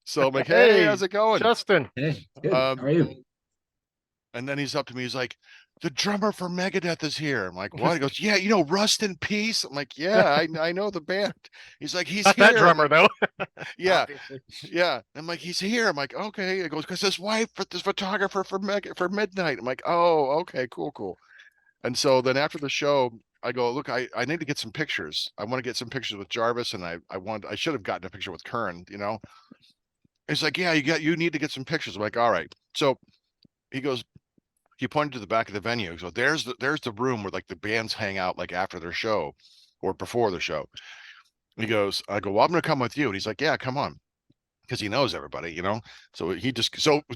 So I'm like, hey, Hey, how's it going? Justin. Hey, good. How Um, are you? and then he's up to me. He's like, the drummer for Megadeth is here. I'm like, what? He goes, yeah, Rust in Peace. I'm like, yeah, I know the band. He's like, he's Not that here. I'm drummer like, though. yeah, Obviously. yeah. I'm like, he's here. I'm like, okay. He goes, because his wife, this photographer for Midnight. I'm like, oh, okay, cool, cool. And so then after the show, I go, look, I need to get some pictures. I want to get some pictures with Jarvis, and I should have gotten a picture with Kern. He's like, yeah, you need to get some pictures. I'm like, all right. So he goes, he pointed to the back of the venue. So there's the room where like the bands hang out like after their show or before the show. He goes, I go, well, I'm gonna come with you. And he's like, yeah, come on. Because he knows everybody. So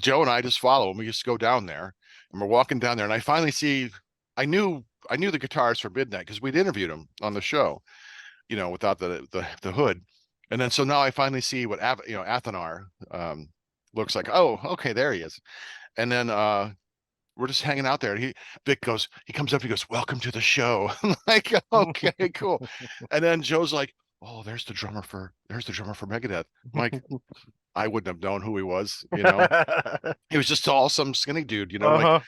Joe and I just follow him. We just go down there and we're walking down there. And I finally see, I knew the guitarist for Midnight because we'd interviewed him on the show, without the hood. And then so now I finally see what Athanar looks like. Oh, okay, there he is. And then we're just hanging out there. And he comes up, he goes, welcome to the show. I'm like, okay, cool. And then Joe's like, oh, there's the drummer for Megadeth. I'm like, I wouldn't have known who he was. He was just tall, some skinny dude, like, Uh-huh.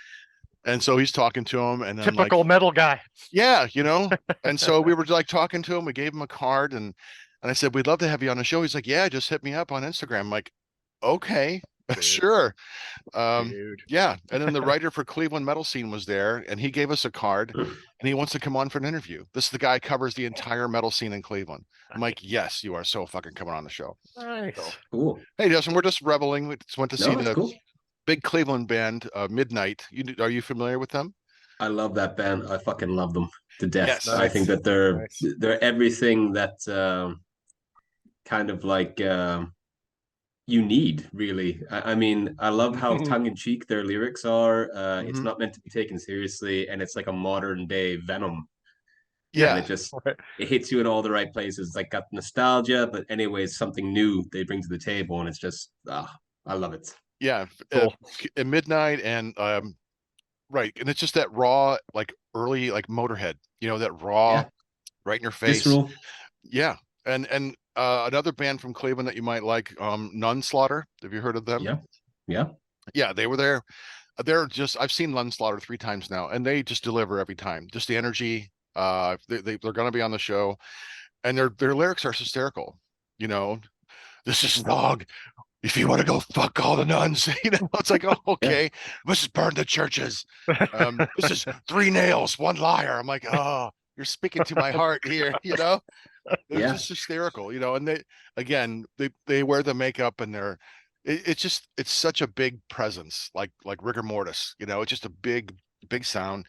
and so he's talking to him, and then like, Typical metal guy. yeah. And so we were like talking to him. We gave him a card, and I said, we'd love to have you on the show. He's like, yeah, just hit me up on Instagram. I'm like, okay, Dude, sure. dude. Yeah. And then the writer for Cleveland Metal Scene was there, and he gave us a card, and he wants to come on for an interview. This is the guy who covers the entire metal scene in Cleveland. I'm like, yes, you are so fucking coming on the show. So, Nice. Cool. hey, Justin, we're just reveling. We just went to see No, it's the cool. big Cleveland band, Midnight. Are you familiar with them? I love that band. I fucking love them to death. Yes. I think Nice. that they're Nice. they're everything that kind of like you need, really. I mean, I love how tongue-in-cheek their lyrics are. It's Hmm. not meant to be taken seriously, and it's like a modern day Venom, and Yeah. it hits you in all the right places. It's like got nostalgia, but anyways, something new they bring to the table, and it's just I love it. Yeah. Cool. At Midnight and right. And it's just that raw, like early, like Motorhead, that raw, Yeah, right in your face. visceral. Yeah. And another band from Cleveland that you might like, Nunslaughter. Have you heard of them? Yeah, yeah. Yeah, they were there. I've seen Nunslaughter 3 times now, and they just deliver every time. Just the energy. They're going to be on the show, and their lyrics are hysterical. You know, this is dog. If you want to go fuck all the nuns, it's like, oh, Yeah. okay, let's just burn the churches. This is 3 nails, one liar. I'm like, oh, you're speaking to my heart here. They're Yeah. just hysterical. And they wear the makeup and it's such a big presence, like rigor mortis. It's just a big sound.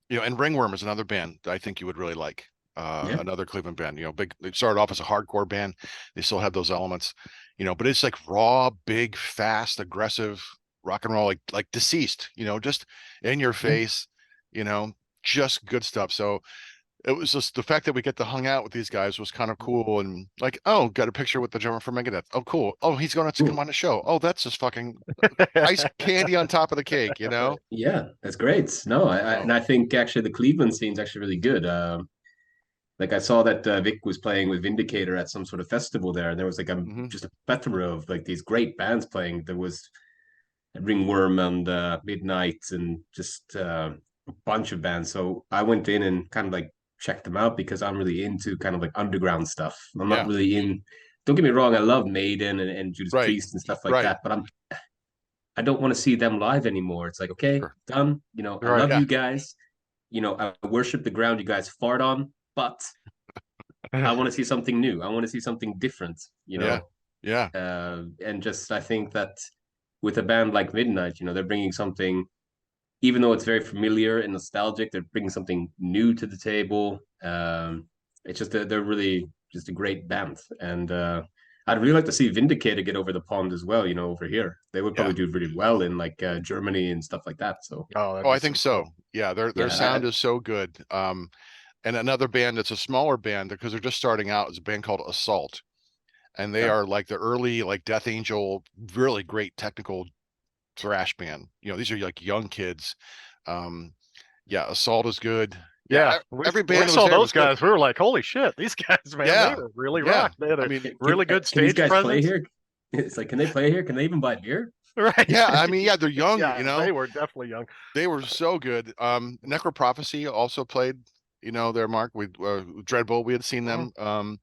And Ringworm is another band that I think you would really like. Yeah. Another Cleveland band, big. They started off as a hardcore band. They still have those elements, but it's like raw, big, fast, aggressive rock and roll, like Deceased, just in your Yeah. face, you know, just good stuff. So it was just the fact that we get to hang out with these guys was kind of cool. And like, oh, got a picture with the drummer from Megadeth. Oh, cool. Oh, he's going to come Cool. on the show. Oh, that's just fucking ice candy on top of the cake. Yeah, that's great. No, So, and I think actually the Cleveland scene's actually really good. Like I saw that Vic was playing with Vindicator at some sort of festival there, and there was like mhm. just a plethora of like these great bands playing. There was Ringworm and Midnight and just a bunch of bands. So I went in and kind of like checked them out because I'm really into kind of like underground stuff. I'm not Yeah, really in. Don't get me wrong, I love Maiden and Judas right, Priest and stuff like right. that, but I don't want to see them live anymore. It's like, okay, Sure. done. I Right. love Yeah. you guys. I worship the ground you guys fart on, but I want to see something new. I want to see something different, Yeah. Yeah. and just I think that with a band like Midnight, they're bringing something, even though it's very familiar and nostalgic, they're bringing something new to the table. It's just they're really just a great band, and I'd really like to see Vindicator get over the pond as well. Over here, they would Yeah. probably do really well in like Germany and stuff like that. So Oh, that'd Oh, be I so think so. cool. Yeah, their yeah, sound is so good. And another band that's a smaller band because they're just starting out is a band called Assault. And they yeah, are like the early like Death Angel, really great technical thrash band. These are like young kids. Um, yeah, Assault is good. Yeah, Yeah, every when we band that was saw there those was good. guys, we were like, "Holy shit, these guys, man, they Yeah, were really yeah. rocked. They had I a mean, really good Can these stage guys play presence." here? It's like, can they play here? Can they even buy beer? Right? yeah. I mean, yeah. They're young. Yeah, they were definitely young. They were so good. Necroprophecy also played. Their mark. We Dreadbull. We had seen Mhm. them.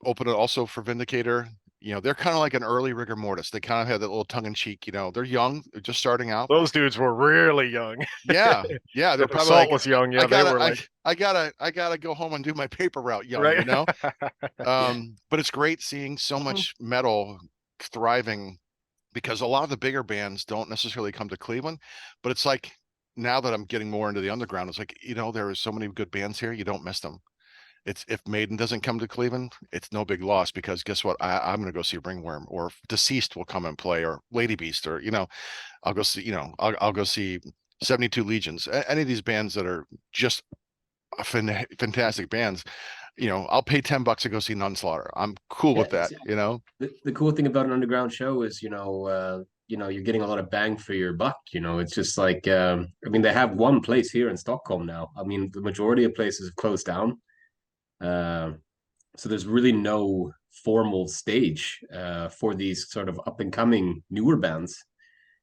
Open it also for Vindicator. They're kind of like an early rigor mortis. They kind of have that little tongue in cheek. They're young, they're just starting out. Those dudes were really young. Yeah, yeah. They're probably Assault like, was young. I Yeah, they gotta, were like, I gotta go home and do my paper route, young. right. But it's great seeing so Mhm. much metal thriving because a lot of the bigger bands don't necessarily come to Cleveland, but it's like now that I'm getting more into the underground, it's like, there are so many good bands here, you don't miss them. It's if Maiden doesn't come to Cleveland, it's no big loss because guess what? I'm gonna go see Ringworm or Deceased will come and play or Lady Beast or I'll go see I'll go see 72 Legions. Any of these bands that are just fantastic bands. I'll pay $10 to go see Nunslaughter. I'm cool Yeah, with that. the cool thing about an underground show is, you're getting a lot of bang for your buck. It's just like, I mean, they have one place here in Stockholm now. I mean, the majority of places have closed down. Uh, so there's really no formal stage for these sort of up and coming newer bands.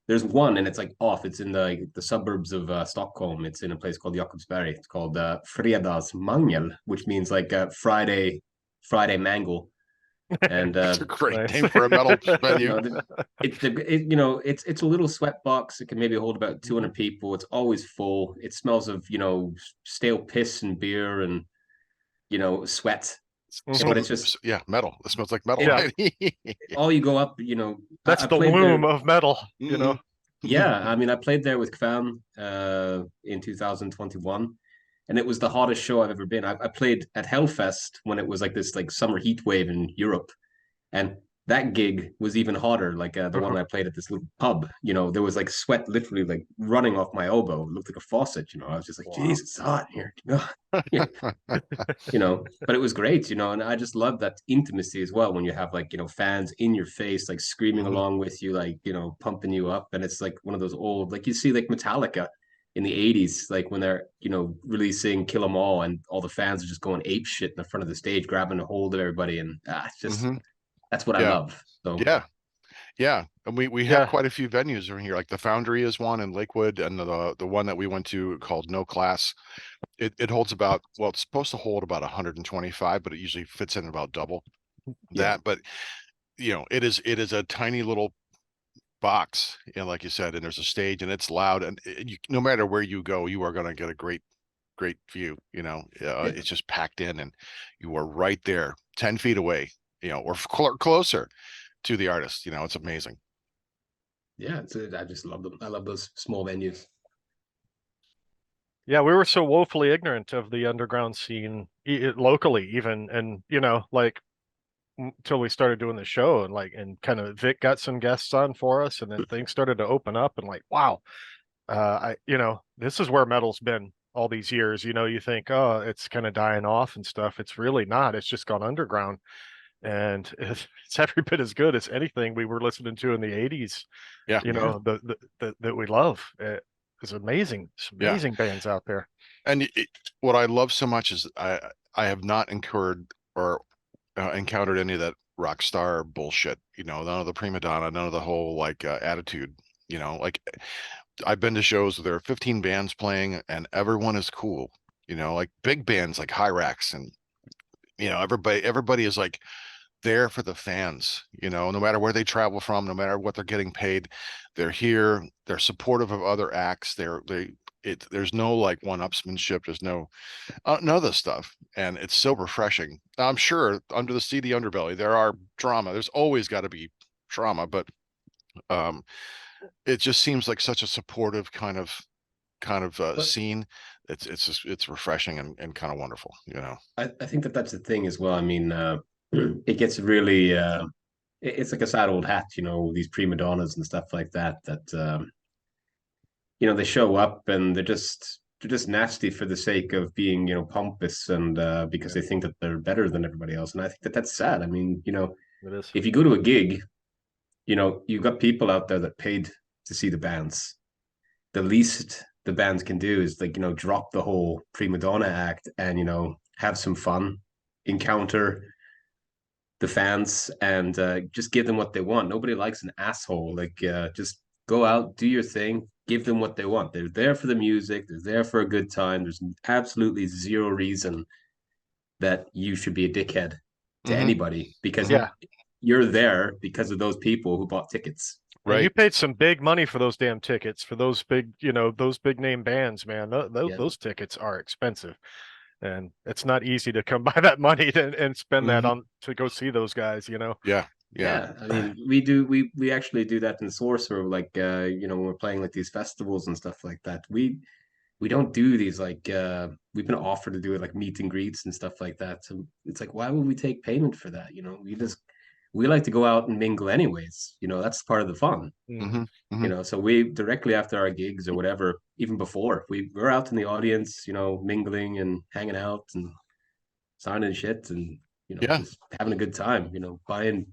There's one, and it's like off. It's in the suburbs of Stockholm. It's in a place called Jakobsberg. It's called Fredagsmangel, which means like Friday mangle. And It's a great Nice. name for a metal you venue. know, it's a little sweat box. It can maybe hold about 200 people. It's always full. It smells of stale piss and beer and sweat. It Mhm. But smells, it's just yeah, metal. It smells like metal, it Yeah, right? all you go up. that's I the played womb there. of metal. Hmm. Yeah, I mean, I played there with Kvam in 2021, and it was the hottest show I've ever been. I played at Hellfest when it was like this like summer heat wave in Europe, and that gig was even hotter. Like the one I played at this little pub, there was like sweat literally like running off my elbow. It looked like a faucet. I was just like, Wow. Jesus, it's hot in here. But it was great, and I just love that intimacy as well when you have like, fans in your face, like screaming Hmm. along with you, like, pumping you up. And it's like one of those old, like you see like Metallica in the 80s, like when they're, releasing Kill 'Em All and all the fans are just going ape shit in the front of the stage, grabbing a hold of everybody. And it's just, Hmm. that's what I Yeah, love. So, yeah, yeah. And we have Yeah. quite a few venues around here. Like the Foundry is one in Lakewood, and the one that we went to called No Class. It holds about, well, it's supposed to hold about 125, but it usually fits in about double yeah. that. But it is a tiny little box, like you said, and there's a stage, and it's loud, and no matter where you go, you are going to get a great view. Yeah. It's just packed in, and you are right there, 10 feet away, or closer to the artist. It's amazing. Yeah. I just love them. I love those small venues. Yeah, we were so woefully ignorant of the underground scene locally, even, and like until we started doing the show, and kind of Vic got some guests on for us, and then things started to open up, and like, wow, this is where metal's been all these years. You think, oh, it's kind of dying off and stuff. It's really not. It's just gone underground, and it's every bit as good as anything we were listening to in the '80s. Yeah, Yeah. The that we love. It's amazing. It's yeah. amazing bands out there. And what I love so much is I have not incurred or encountered any of that rock star bullshit. None of the prima donna, none of the whole like attitude. Like I've been to shows where there are 15 bands playing and everyone is cool. Like big bands like Hyrax and everybody is like there for the fans. No matter where they travel from, no matter what they're getting paid, they're here. They're supportive of other acts. There's no like one-upsmanship. There's none of this stuff, and it's so refreshing. I'm sure under the seedy underbelly there are drama. There's always got to be drama, but um, it just seems like such a supportive kind of But scene. It's refreshing and kind of wonderful. I think that's the thing as well. I mean, it gets really, it's like a sad old hat, these prima donnas and stuff like that, they show up and they're just nasty for the sake of being, pompous and because Yeah, they think that they're better than everybody else. And I think that that's sad. I mean, it is. if you go to a gig, you've got people out there that paid to see the bands. The least the bands can do is like, drop the whole prima donna act and, have some fun, encounter the fans, and just give them what they want. Nobody likes an asshole. Like, just go out, do your thing, give them what they want. They're there for the music, they're there for a good time. There's absolutely zero reason that you should be a dickhead to Mhm. anybody, because Yeah. you're there because of those people who bought tickets. And you Right. paid some big money for those damn tickets for those big, those big name bands, man. Yeah. Those tickets are expensive, and it's not easy to come by that money and spend that Mhm. on to go see those guys. Yeah. Yeah. Yeah, I mean, we actually do that in Sorcerer, like when we're playing like these festivals and stuff like that. We don't do these like we've been offered to do it like meet and greets and stuff like that. So it's like, why would we take payment for that? We like to go out and mingle anyways. That's part of the fun. Mhm. Mhm. Mhm. So we directly after our gigs or whatever, even before, we're out in the audience, mingling and hanging out and signing shit and Yeah. just having a good time.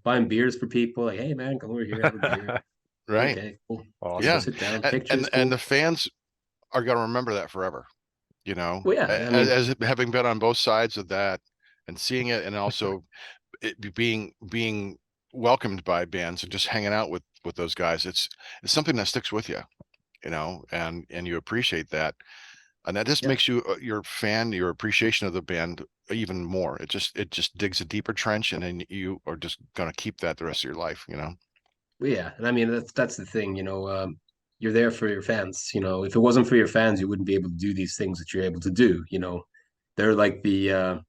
Buying beers for people. Like, hey man, come over here, have a beer. Right. Okay, cool. Go Yeah. Awesome. sit down. And Pictures, cool. the fans are going to remember that forever, Well, yeah, I mean, as having been on both sides of that and seeing it, and also being welcomed by bands and just hanging out with those guys. It's something that sticks with you, and you appreciate that. And that just yeah, makes you your appreciation of the band even more. It just digs a deeper trench, and then you are just gonna keep that the rest of your life. well, yeah, and I mean that's the thing. You're there for your fans. If it wasn't for your fans, you wouldn't be able to do these things that you're able to do. They're like the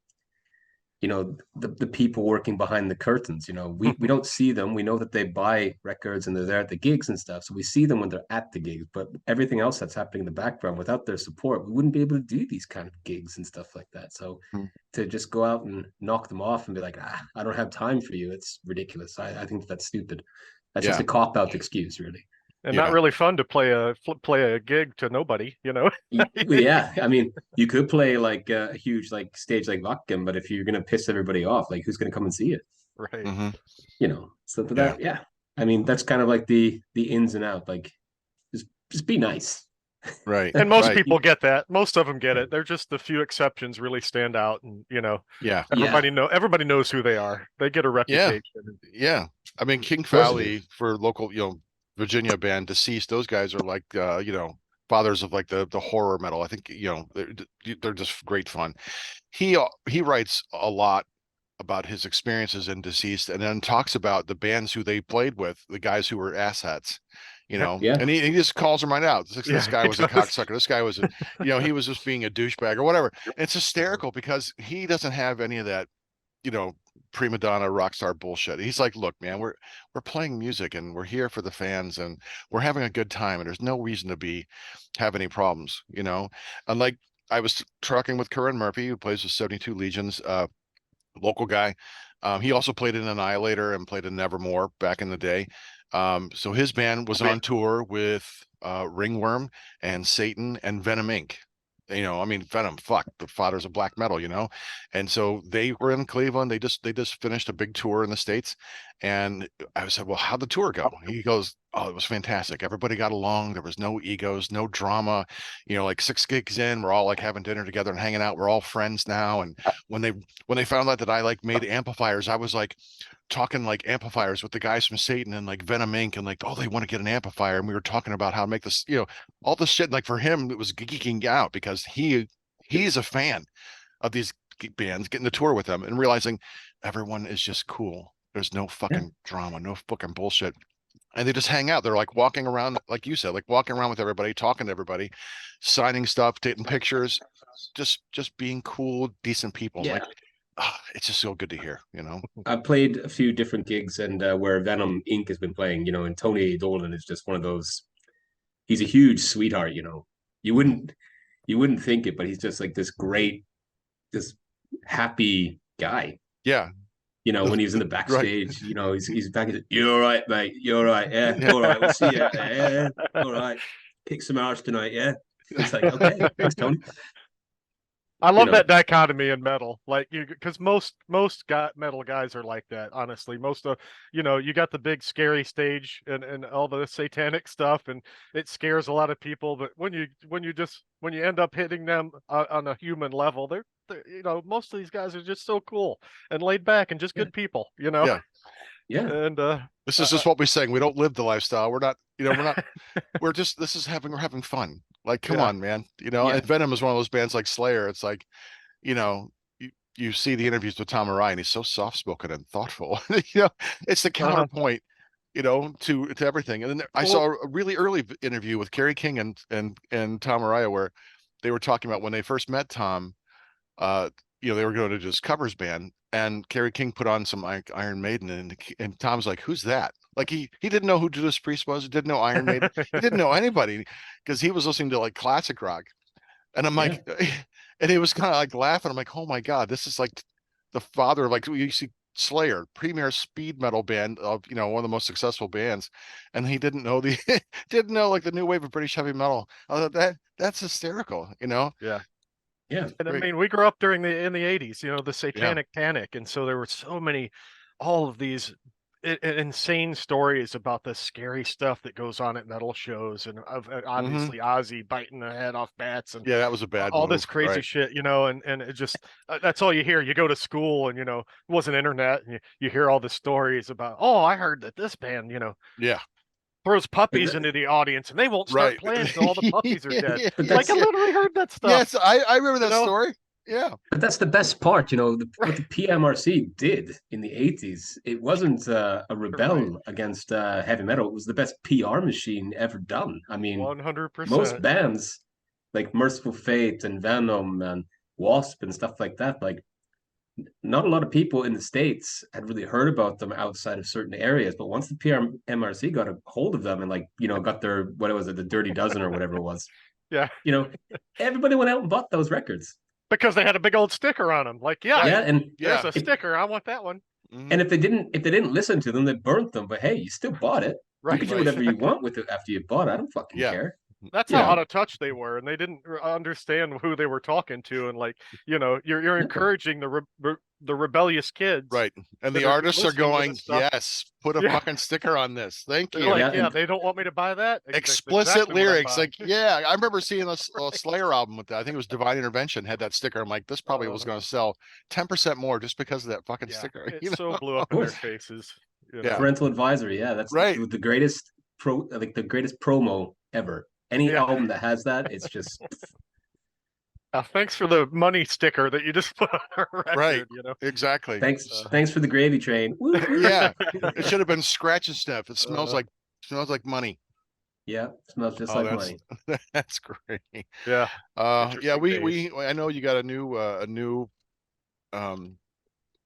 people working behind the curtains. We don't see them. We know that they buy records and they're there at the gigs and stuff, so we see them when they're at the gigs, but everything else that's happening in the background, without their support, we wouldn't be able to do these kind of gigs and stuff like that. So Mm. to just go out and knock them off and be like, I don't have time for you, it's ridiculous. I think that's stupid. That's just Yeah, a cop out excuse, really. And not yeah, really fun to play a gig to nobody. Well, yeah, I mean, you could play like a huge like stage like Vakken, but if you're gonna piss everybody off, like who's gonna come and see it? Right. hmm So for yeah, that, yeah, I mean, that's kind of like the ins and out. Like, just be nice. right, And most right, people get that. Most of them get it. They're just the few exceptions really stand out, and yeah, Yeah, everybody knows who they are. They get a yeah, reputation. yeah. I mean, King of course it is. Fowley for local, Virginia band Deceased. Those guys are like, fathers of like the horror metal. I think they're just great fun. He writes a lot about his experiences in Deceased, and then talks about the bands who they played with, the guys who were asshats, Yeah, and he just calls them right out. This Yeah, guy he was a does. cocksucker. This guy was, he was just being a douchebag or whatever. And it's hysterical because he doesn't have any of that, you know, prima donna rock star bullshit. He's like, look, man, we're playing music and we're here for the fans and we're having a good time and there's no reason to have any problems. And like I was talking with Curran Murphy, who plays with 72 Legions, local guy. He also played in Annihilator and played in Nevermore back in the day. So his band was on tour with Ringworm and Satan and Venom Inc. I mean Venom, fuck, the fathers of black metal. And so they were in Cleveland. They just finished a big tour in the States. And I said, well, how'd the tour go? He goes, oh, it was fantastic. Everybody got along. There was no egos, no drama. Like 6 gigs in, we're all like having dinner together and hanging out. We're all friends now. And when they found out that I like made amplifiers, I was like talking like amplifiers with the guys from Satan and like Venom Inc. and like, oh, they want to get an amplifier. And we were talking about how to make this, all this shit. Like for him, it was geeking out because he's a fan of these bands, getting to tour with them and realizing everyone is just cool. There's no yeah, fucking drama, no fucking bullshit. And they just hang out. They're like walking around, like you said, like walking around with everybody, talking to everybody, signing stuff, taking pictures, just being cool, decent people. I'm yeah. like, it's just so good to hear. I played a few different gigs and where Venom Inc. has been playing, and Tony Dolan is just one of those. He's a huge sweetheart. You Mhm. wouldn't think it, but he's just like this great, this happy guy. Yeah, When he's in the right. backstage, he's back. You're all right, mate. You're all right. Yeah. All right. We'll see you out there. Yeah. All right. Kick some arse tonight. Yeah. It's like, okay, thanks, Tony. I You love know, that dichotomy in metal, like because most metal guys are like that. Honestly, most of you got the big scary stage and all the satanic stuff, and it scares a lot of people. But when you end up hitting them on a human level, they're most of these guys are just so cool and laid back and just yeah, good people, Yeah. yeah, And This is just what we're saying. We don't live the lifestyle. We're not, we're having fun. Like, come yeah, on, man. yeah, And Venom is one of those bands like Slayer. It's like, you know, you see the interviews with Tom Araya, and he's so soft spoken and thoughtful. It's the uh-huh. counterpoint, to everything. And then I Well, saw a really early interview with Kerry King and Tom Araya where they were talking about when they first met Tom. uh they were going to just covers band, and Kerry King put on some Iron Maiden, and Tom's like, who's that? Like he didn't know who Judas Priest was, he didn't know Iron Maiden, he didn't know anybody because he was listening to like classic rock. And I'm yeah, like, and he was kind of like laughing. I'm like, oh my God, this is like the father of, like, you see Slayer, premier speed metal band of, one of the most successful bands. And he didn't know didn't know like the new wave of British heavy metal. I thought that's hysterical. yeah. yeah. And I Great. mean, we grew up during in the 80s, the Yeah. satanic panic. And so there were so many, all of these insane stories about the scary stuff that goes on at metal shows. And of Hmm. obviously Ozzy biting the head off bats and Yeah, that was a bad all this move. crazy Right. shit, and it just, that's all you hear. You go to school and, it wasn't internet. And you hear all the stories about, oh, I heard that this band, Yeah. throws But puppies th- into the audience and they won't start Right. playing till all the puppies are dead. but Like I that's Yeah. literally heard that stuff, Yes, I remember you that know? story. Yeah. but that's the best part. What the PMRC did in the 80s. It wasn't a Right. rebel against heavy metal. It was the best PR machine ever done. I mean, most 100%. bands like Merciful Fate and Venom and Wasp and stuff like that, like not a lot of people in the States had really heard about them outside of certain areas. But once the PMRC got a hold of them and got their, what was it, the Dirty Dozen or whatever it was, Yeah. you know, everybody went out and bought those records. Because they had a big old sticker on them. Like, yeah, Right. Yeah, and there's Yeah. a sticker. I want that one. Hmm. and if they didn't listen to them, they burnt them. But hey, you still bought it. You could Right. do Right. whatever you want with it after you bought it. I don't fucking Yeah. care. That's You how out know, of touch they were, and they didn't understand who they were talking to. And like, you're no. encouraging the rebellious kids Right. And that the are artists are listening to going, this stuff. yes, put a Yeah, fucking sticker on this. Thank they're you. like, Yeah, yeah, and they don't want me to buy that. That's Explicit exactly what I'm lyrics. buying. Like, yeah, I remember seeing a Slayer album with that. I think it was Divine Intervention had that sticker. I'm like, this probably was Uh, going to sell 10% more just because of that fucking yeah, sticker, it you so know? blew of up in their course, faces. You Yeah. know. parental advisory. Yeah, that's Right. the greatest the greatest promo ever. Any Yeah. album that has that, it's just Thanks for the money sticker that you just put on our Right. record. Exactly. thanks for the gravy train. Woo woo. Yeah. It should have been scratch and sniff. It Uh, smells like money. Yeah, smells just Oh, like money. that's great. yeah, Yeah, interesting days. I know you got a new um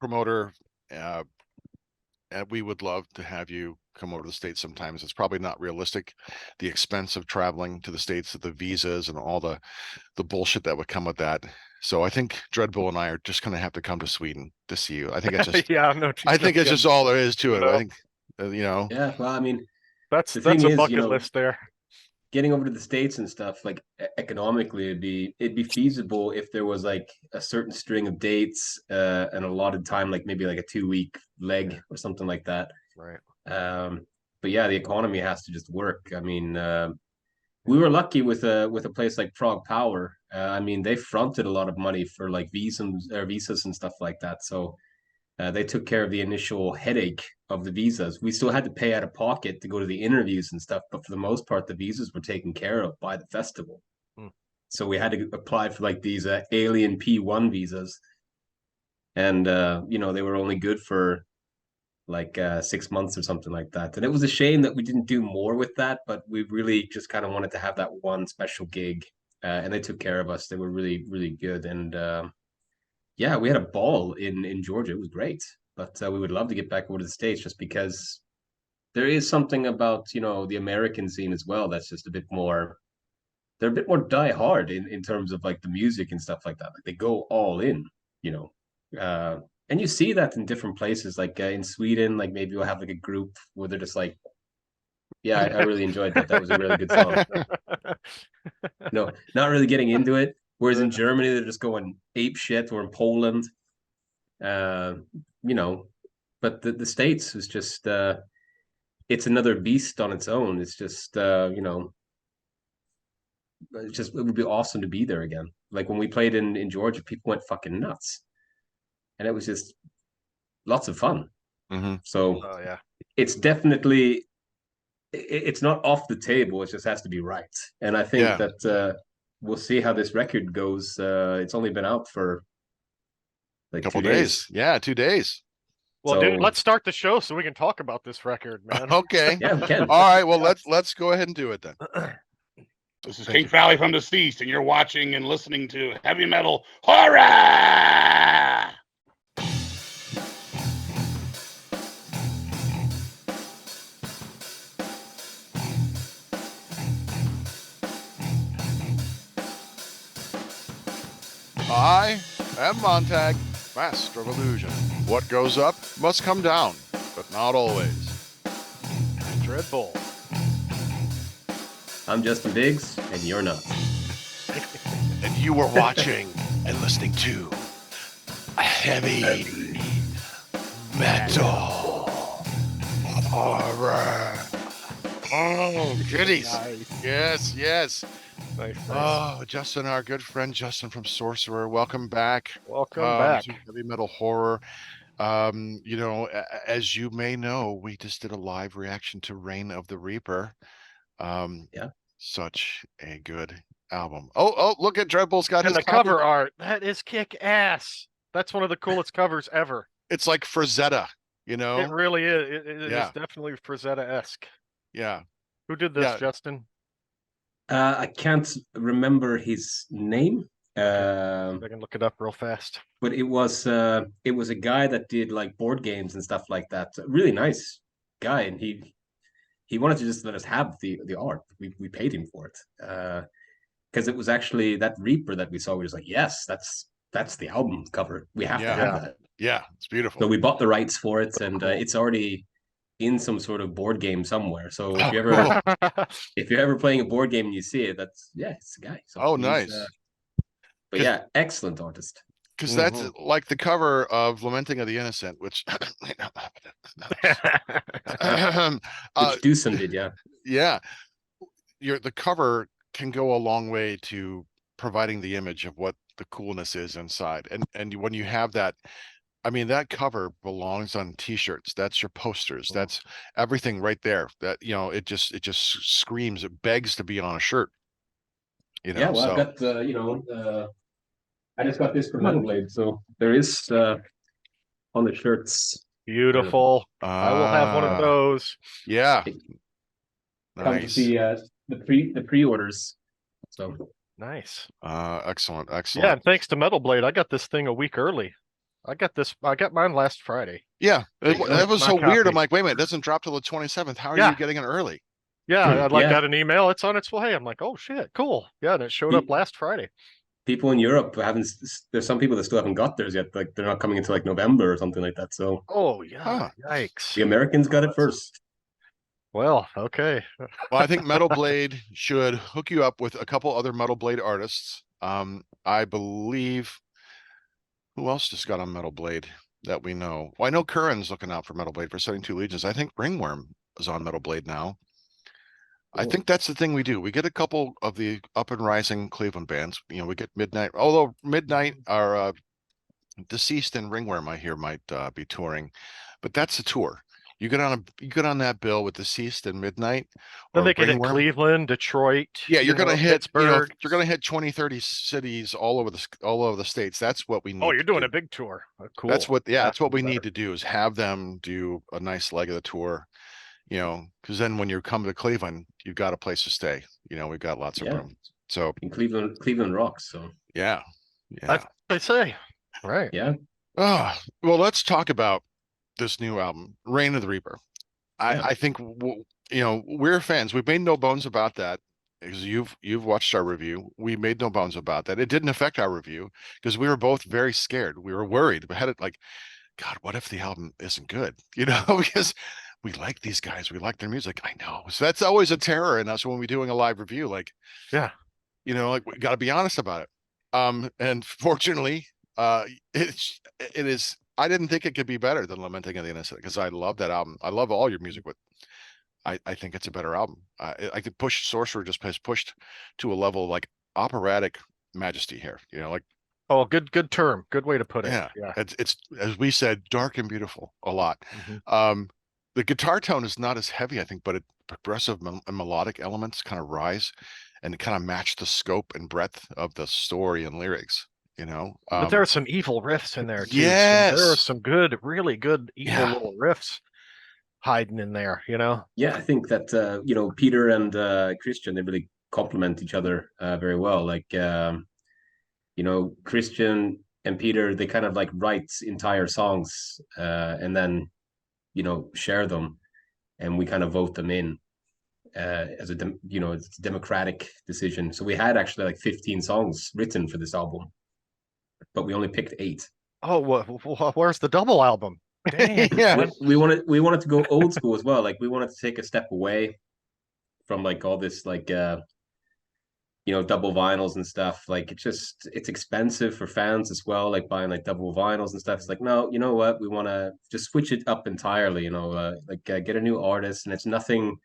promoter. uh and we would love to have you come over to the States sometimes. It's probably not realistic, the expense of traveling to the States, the visas and all the bullshit that would come with that. So I think Dreadbull and I are just going to have to come to Sweden to see you. Yeah, no, I no think it's just kidding. all there is to it. I No, think, Yeah, well, I mean, the that's thing a is, bucket list there. getting over to the States and stuff, like economically, it'd be feasible if there was like a certain string of dates and a allotted time, like maybe like a 2 week leg Yeah, or something like that. right. But yeah, the economy has to just work. I mean, we were lucky with a place like Prague Power. I mean, they fronted a lot of money for like visas and stuff like that. So they took care of the initial headache of the visas. We still had to pay out of pocket to go to the interviews and stuff, but for the most part, the visas were taken care of by the festival. Hmm. So we had to apply for like these alien P1 visas, and they were only good for like 6 months or something like that. And it was a shame that we didn't do more with that, but we really just kind of wanted to have that one special gig, and they took care of us. They were really, really good, and yeah, we had a ball in Georgia. It was great, but we would love to get back over to the States just because there is something about the American scene as well that's just a bit more. They're a bit more die hard in terms of like the music and stuff like that. Like they go all in, you know. And you see that in different places, like in Sweden, like maybe you'll have like a group where they're just like, yeah, I really enjoyed that. That was a really good song. No, not really getting into it. Whereas in Germany, they're just going ape shit, or in Poland, you know, but the States is just, it's another beast on its own. It's just, it would be awesome to be there again. Like when we played in Georgia, people went fucking nuts, and it was just lots of fun. Mm-hmm. So Oh yeah, it's definitely, it's not off the table. It just has to be right. And I think that we'll see how this record goes. It's only been out for like Couple 2 days. Yeah, 2 days. well, So dude, let's start the show so we can talk about this record, man. Okay. yeah, we can. All right. Well, let's go ahead and do it then. This is Thank Kink you. Valley from the East, and you're watching and listening to Heavy Metal Horror! I am Montag, master of illusion. What goes up must come down, but not always. Dreadbull. I'm Justin Biggs, and you're not. And you were watching and listening to heavy metal horror. Oh, goodies. Nice. Yes, yes. Nice. Oh, Justin, our good friend Justin from Sorcerer. Welcome back. Welcome back. To heavy metal horror. As you may know, we just did a live reaction to Reign of the Reaper. Yeah. Such a good album. Oh, look at Dreadbull's got And his the cover art, that is kick ass. That's one of the coolest covers ever. It's like Frazetta, It really is. It Yeah. is definitely Frazetta-esque. Yeah. Who did this, Yeah. Justin? I can't remember his name. I can look it up real fast. But it was a guy that did like board games and stuff like that. A really nice guy, and he wanted to just let us have the art. We paid him for it because it was actually that Reaper that we saw. We was like, yes, that's the album cover. We have to have that. Yeah, it's beautiful. So we bought the rights for it, and it's already in some sort of board game somewhere. So if Oh, you ever cool. if you're ever playing a board game and you see it, it's the guy. So Oh, he's, nice. but yeah, excellent artist. Because that's like the cover of Lamenting of the Innocent, which Which Doosan did, yeah. yeah, the cover can go a long way to providing the image of what the coolness is inside. And when you have that, I mean, that cover belongs on t-shirts. That's your posters. That's everything right there. That, it just screams, it begs to be on a shirt. Yeah, well, so. I've got I just got this from Metal Blade, so there is on the shirts. Beautiful. I will have one of those. Yeah. Come to see the pre-orders. So Nice. Excellent. Yeah, and thanks to Metal Blade, I got this thing a week early. I got mine last Friday. Yeah, that was so weird. I'm like, wait a minute, it doesn't drop till the 27th. How are you getting it early? Yeah, I got an email. It's on its way. I'm like, oh shit, cool. Yeah, and it showed up last Friday. People in Europe there's some people that still haven't got theirs yet. Like they're not coming until like November or something like that. So oh yeah, yikes. The Americans got it first. Well, okay. Well, I think Metal Blade should hook you up with a couple other Metal Blade artists. I believe, who else just got on Metal Blade that we know? Well, I know Curran's looking out for Metal Blade for 72 Legions. I think Ringworm is on Metal Blade now. Cool. I think that's the thing we do. We get a couple of the up and rising Cleveland bands. We get Midnight, although Midnight are Deceased and Ringworm, I hear, might be touring, but that's the tour. You get on that bill with Deceased and Midnight. Then they get hit Cleveland, Detroit. Yeah, you're going to hit Pittsburgh. You're going to hit 20, 30 cities all over the states. That's what we need. Oh, you're doing a big tour. Cool. That's what we need to do, is have them do a nice leg of the tour. Because then when you come to Cleveland, you've got a place to stay. We've got lots of room. So in Cleveland rocks. So yeah. That's what they say. Right. Yeah. Oh, well, let's talk about this new album, Reign of the Reaper. I think we're fans. We've made no bones about that, because you've watched our review. We made no bones about that. It didn't affect our review because we were both very scared. We were worried. We had it like, God, what if the album isn't good? Because we like these guys. We like their music. I know. So that's always a terror in us when we're doing a live review. Like, yeah, like we got to be honest about it. And fortunately, it is. I didn't think it could be better than Lamenting of the Innocent because I love that album. I love all your music, but I think it's a better album. I could push Sorcerer just has pushed to a level like operatic majesty here. You know, like Oh, good term. Good way to put it. yeah, Yeah. it's as we said, dark and beautiful a lot. Mhm. The guitar tone is not as heavy, I think, but progressive and melodic elements kind of rise and kind of match the scope and breadth of the story and lyrics. You know, But there are some evil riffs in there too. There are yes, some good, really good evil yeah, little riffs hiding in there, you know? Yeah, I think that Peter and Christian, they really complement each other very well. Like Christian and Peter, they kind of like write entire songs and then share them, and we kind of vote them in as it's a democratic decision. So we had actually like 15 songs written for this album, but we only picked 8. Oh, where's the double album? Dang. yeah, We wanted to go old school as well. Like we wanted to take a step away from like all this like double vinyls and stuff. Like it's expensive for fans as well, like buying like double vinyls and stuff. It's like, no, you know what, we want to just switch it up entirely, get a new artist. And it's nothing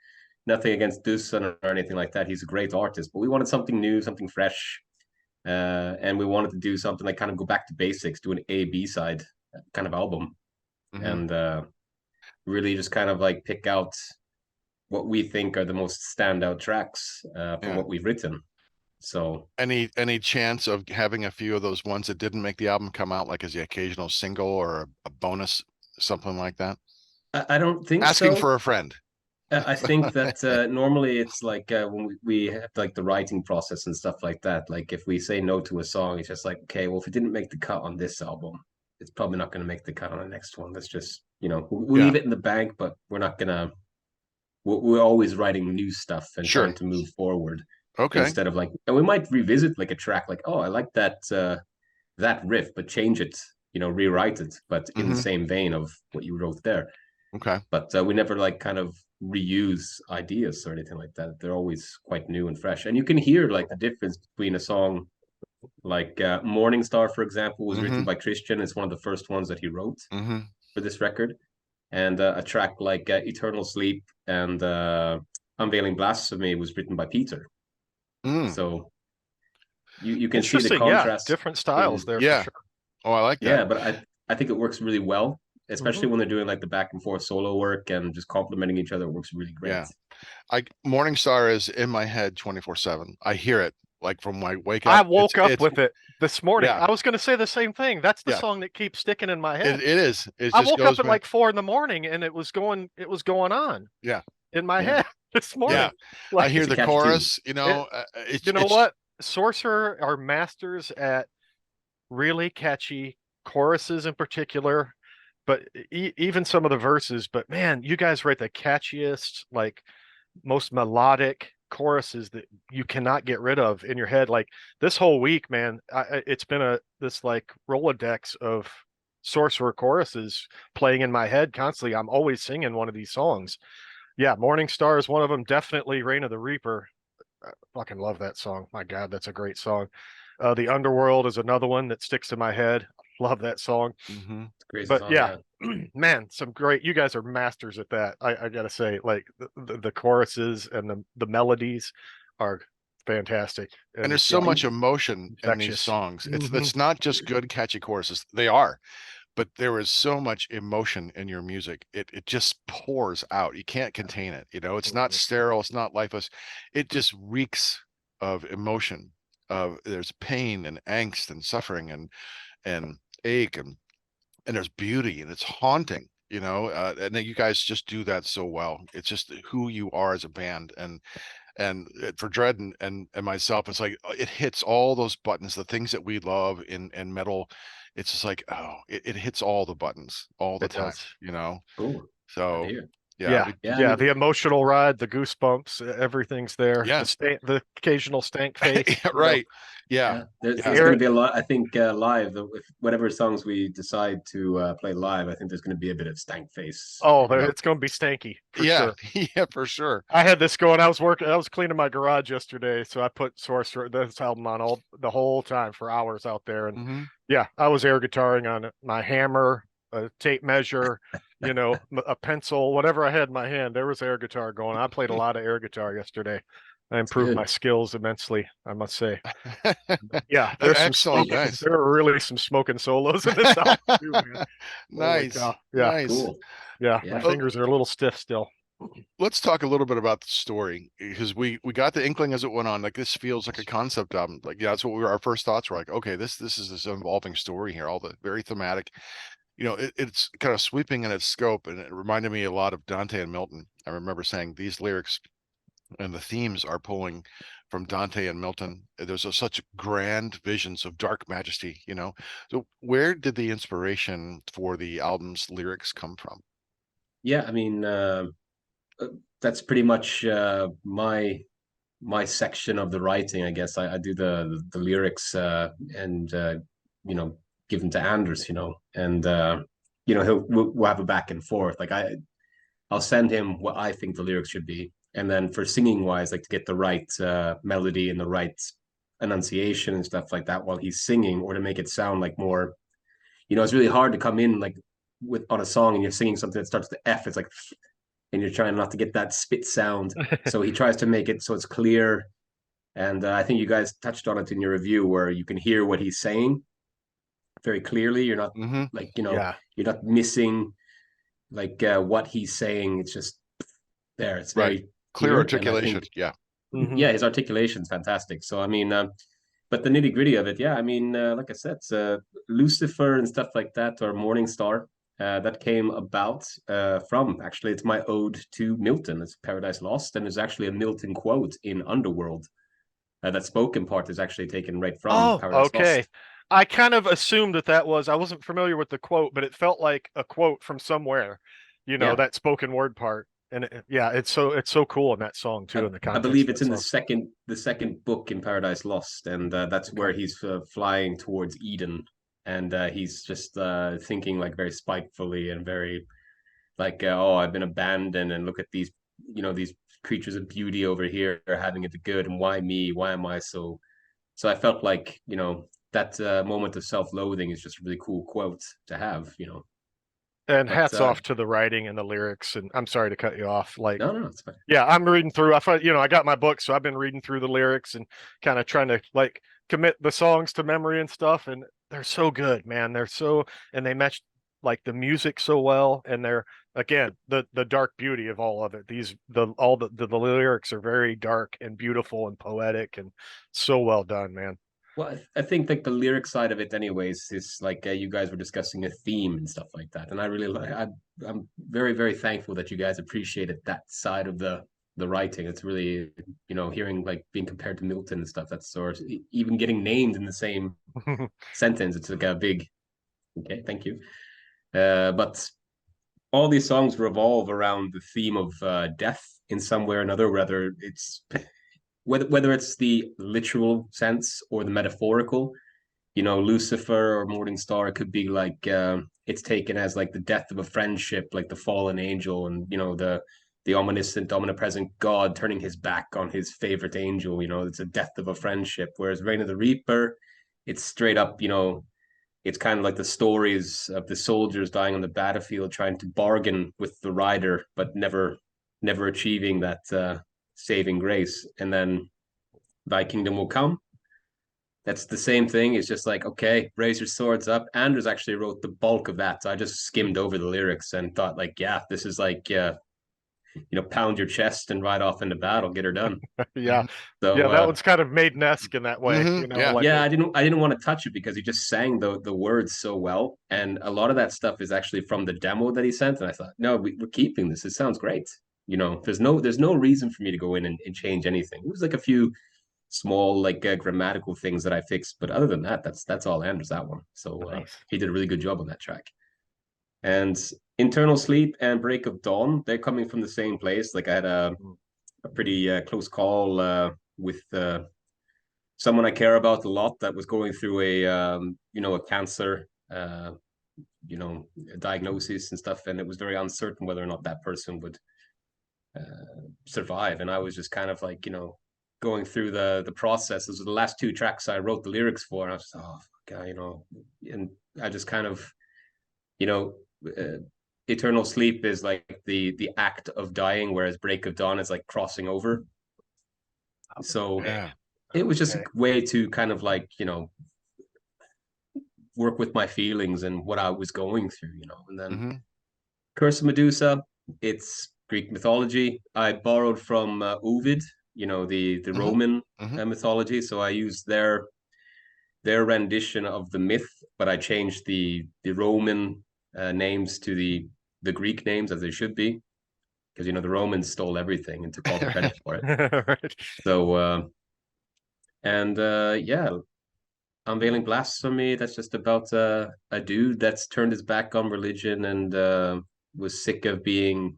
against Dusan or anything like that. He's a great artist, but we wanted something new, something fresh. And we wanted to do something like kind of go back to basics, do an A-B side kind of album. Mhm. And really just kind of like pick out what we think are the most standout tracks from Yeah. what we've written. So Any chance of having a few of those ones that didn't make the album come out, like as the occasional single or a bonus, something like that? I don't think Asking so. for a friend. I think that normally it's like when we have like the writing process and stuff like that. Like if we say no to a song, it's just like, okay, well, if it didn't make the cut on this album, it's probably not going to make the cut on the next one. That's just, we'll Yeah. leave it in the bank, but we're not going to, we're always writing new stuff and Sure. trying to move forward Okay. instead of like, and we might revisit like a track like, oh, I like that riff, but change it, rewrite it, but in the Mhm. same vein of what you wrote there. Okay. But we never like kind of reuse ideas or anything like that. They're always quite new and fresh, and you can hear like the difference between a song like Morning Star, for example, was written Mhm. by Christian. It's one of the first ones that he wrote Mhm. for this record, and a track like Eternal Sleep and Unveiling Blasphemy was written by Peter. Mm. So you can see the Interesting. Yeah. contrast Different styles in there for Yeah. sure. Oh, I like that. yeah, but I think it works really well, especially Mhm. when they're doing like the back and forth solo work and just complementing each other. It works really great. Yeah. Morning Star is in my head 24/7. I hear it like from my wake I up. woke up It's with it this morning. yeah. I was going to say the same thing. That's the Yeah. song that keeps sticking in my head. It is. It I just woke up goes at back. like 4 a.m. and it was going on Yeah. in my Yeah. head this morning. Yeah. I Like, hear It's a the catchy tune. chorus, you know what? Sorcerer are masters at really catchy choruses in particular, but even some of the verses. But man, you guys write the catchiest, like most melodic choruses that you cannot get rid of in your head. Like this whole week, man, it's been this like Rolodex of Sorcerer choruses playing in my head constantly. I'm always singing one of these songs. Yeah, Morning Star is one of them. Definitely Reign of the Reaper. I fucking love that song. My God, that's a great song. The Underworld is another one that sticks to my head. Love that song. Mm-hmm. It's a great But song, yeah, yeah. man, some great. You guys are masters at that. I gotta say, like the choruses and the melodies are fantastic And and there's so yeah, much emotion in these infectious. songs. It's Mhm. not just good catchy choruses. They are, but there is so much emotion in your music. It just pours out. You can't contain it. It's not Mhm. sterile, it's not lifeless. It just reeks of emotion. There's pain and angst and suffering and ache and there's beauty and it's haunting. And then you guys just do that so well. It's just who you are as a band, and for Dread and myself, it's like it hits all those buttons, the things that we love in metal. It's just like, oh, it hits all the buttons all the It time, does. Cool. Glad to so hear. Yeah, Yeah, I yeah, mean, the emotional ride, the goosebumps, everything's there. Yeah. The occasional stank face. Yeah, right. Yeah. yeah, there's Yeah. going to be a lot. I think live, if whatever songs we decide to play live, I think there's going to be a bit of stank face. Oh, You know? it's going to be stanky for Yeah. sure. Yeah, for sure. I had this going. I was cleaning my garage yesterday, so I put Sorcerer this album on the whole time for hours out there, and Hmm. yeah, I was air guitaring on it. My hammer, a tape measure, a pencil, whatever I had in my hand. There was air guitar going. I played a lot of air guitar yesterday. I It's improved good. my skills immensely, I must say. Yeah, there's some Excellent. smoking. Nice. There are really some smoking solos in this album too, man. Holy Nice. cow! Yeah, Nice. Cool. yeah. My Yeah. Oh, fingers are a little stiff still. let's talk a little bit about the story because we got the inkling as it went on. Like this feels like a concept album. Like yeah, that's what our first thoughts were like. Okay, this is this evolving story here. All the very thematic. It's kind of sweeping in its scope, and it reminded me a lot of Dante and Milton. I remember saying these lyrics and the themes are pulling from Dante and Milton. There's such grand visions of dark majesty. So where did the inspiration for the album's lyrics come from? Yeah, I mean, that's pretty much my section of the writing. I guess I do the lyrics and you know give them to Anders, and we'll have a back and forth. Like I'll send him what I think the lyrics should be, and then for singing wise, like to get the right melody and the right enunciation and stuff like that while he's singing, or to make it sound like more. It's really hard to come in like with on a song and you're singing something that starts to F. It's like, and you're trying not to get that spit sound. So he tries to make it so it's clear. And I think you guys touched on it in your review where you can hear what he's saying very clearly. You're not Hmm. like, Yeah. you're not missing like what he's saying. It's just there. It's Right. very Clear clear. And I articulation. think, Yeah. Mhm. yeah, his articulation is fantastic. So, I mean, but the nitty gritty of it, yeah, I mean, like I said, it's, Lucifer and stuff like that, or Morning Star, that came about from actually, it's my ode to Milton. It's Paradise Lost, and there's actually a Milton quote in Underworld. That spoken part is actually taken right from Oh, Paradise okay. Lost. I kind of assumed that was. I wasn't familiar with the quote, but it felt like a quote from somewhere. Yeah, That spoken word part, and yeah, it's so cool in that song too, in the I context believe of it's that in song. the second book in Paradise Lost, and that's Okay. where he's flying towards Eden, and he's just thinking like very spitefully and very like, oh, I've been abandoned, and look at these, these creatures of beauty over here having it good, and why me? Why am I so? So I felt like, that moment of self-loathing is just a really cool quote to have, And But hats off to the writing and the lyrics. And I'm sorry to cut you off. Like, no, no, it's fine. yeah, I'm reading through. I got my book, so I've been reading through the lyrics and kind of trying to like commit the songs to memory and stuff. And they're so good, man. And they match like the music so well. And they're again the dark beauty of all of it. The lyrics are very dark and beautiful and poetic and so well done, man. Well, I think like the lyric side of it, anyways, is like you guys were discussing a theme and stuff like that, and I really like. I'm very very thankful that you guys appreciated that side of the writing. It's really hearing like being compared to Milton and stuff. That's sort of, even getting named in the same sentence. It's like a big okay, thank you. But all these songs revolve around the theme of death in some way or another, whether it's whether it's the literal sense or the metaphorical. Lucifer or Morning Star, it could be like it's taken as like the death of a friendship, like the fallen angel, and the omniscient, omnipresent God turning his back on his favorite angel. It's a death of a friendship. Whereas Reign of the Reaper, it's straight up, it's kind of like the stories of the soldiers dying on the battlefield, trying to bargain with the rider, but never achieving that saving grace. And then Thy Kingdom Will Come. That's the same thing. It's just like, okay, raise your swords up. Anders actually wrote the bulk of that. So I just skimmed over the lyrics and thought, like, yeah, this is like, pound your chest and ride off into battle, get her done. Yeah, So yeah, that one's kind of Maiden-esque in that way. Hmm. Yeah. Like yeah, I didn't want to touch it because he just sang the words so well, and a lot of that stuff is actually from the demo that he sent. And I thought, no, we're keeping this. It sounds great. There's no reason for me to go in and change anything. It was like a few small like grammatical things that I fixed, but other than that, that's all Anders that one. So nice. he did a really good job on that track. And Internal Sleep and Break of Dawn, they're coming from the same place. Like I had a pretty close call with someone I care about a lot that was going through a cancer, a diagnosis and stuff, and it was very uncertain whether or not that person would survive. And I was just kind of like, going through the process. Those were the last two tracks I wrote the lyrics for, and I was just, oh, God, and I just kind of, eternal sleep is like the act of dying, whereas break of dawn is like crossing over. So Yeah. it was just a way to kind of like, work with my feelings and what I was going through, and then Curse of Medusa, it's Greek mythology. I borrowed from Ovid, the Roman mythology. So I used their rendition of the myth, but I changed the Roman names to the Greek names as they should be, because the Romans stole everything and took all the credit for it. Right. So yeah, Unveiling Blasphemy, that's just about a dude that's turned his back on religion and was sick of being,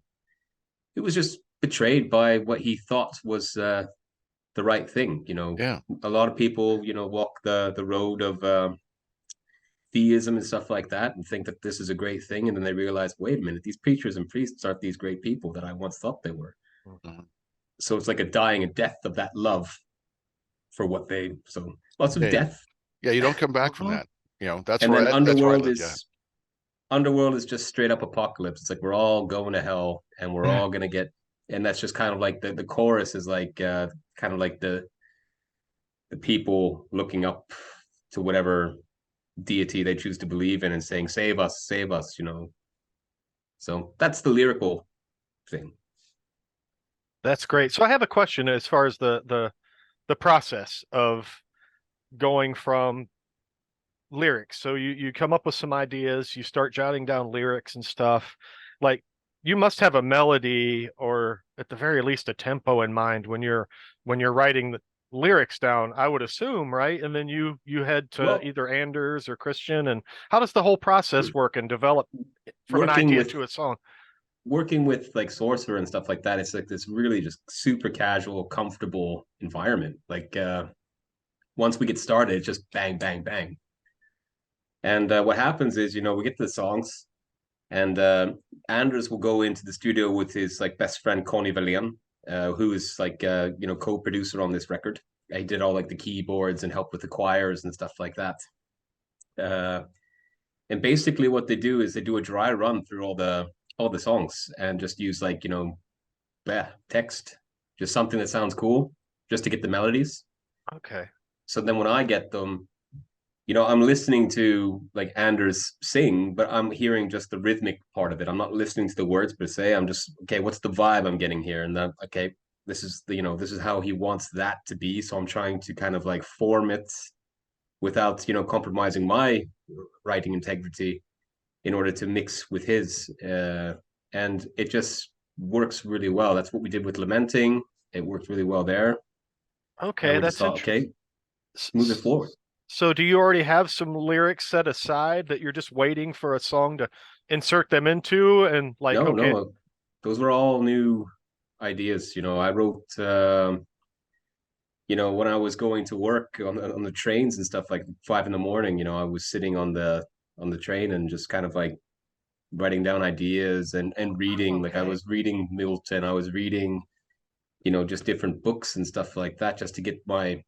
it was just betrayed by what he thought was the right thing. Yeah. A lot of people, walk the road of theism and stuff like that and think that this is a great thing. And then they realize, wait a minute, these preachers and priests aren't these great people that I once thought they were. So it's like a dying and death of that love for what they, so lots of death. Yeah, you don't come back from that. That's and where then that's where I Underworld lived, Underworld is just straight up apocalypse. It's like we're all going to hell and we're all gonna get, and that's just kind of like the chorus is like kind of like the people looking up to whatever deity they choose to believe in and saying, save us, So that's the lyrical thing. That's great. So I have a question as far as the process of going from lyrics. So you come up with some ideas, you start jotting down lyrics and stuff. Like you must have a melody or at the very least a tempo in mind when you're writing the lyrics down, I would assume, right? And then you head to either Anders or Christian. And how does the whole process work and develop from an idea to a song? Working with like Sorcerer and stuff like that, it's like this really just super casual, comfortable environment. Like once we get started, it's just bang, bang, bang. And what happens is, we get to the songs, and Anders will go into the studio with his like best friend Connie Valén, who is like co-producer on this record. He did all like the keyboards and helped with the choirs and stuff like that. And basically, what they do is they do a dry run through all the songs and just use like text, just something that sounds cool, just to get the melodies. Okay. So then when I get them, I'm listening to like Anders sing, but I'm hearing just the rhythmic part of it. I'm not listening to the words per se. I'm just, okay, what's the vibe I'm getting here? And then, okay, this is this is how he wants that to be. So I'm trying to kind of like form it without, compromising my writing integrity in order to mix with his. And it just works really well. That's what we did with Lamenting. It worked really well there. Okay, that's thought, okay, move it forward. So do you already have some lyrics set aside that you're just waiting for a song to insert them into? And like, no, those were all new ideas. I wrote, when I was going to work on the trains and stuff, like 5 a.m, I was sitting on the train and just kind of like writing down ideas and reading. Like I was reading Milton, I was reading, just different books and stuff like that, just to get my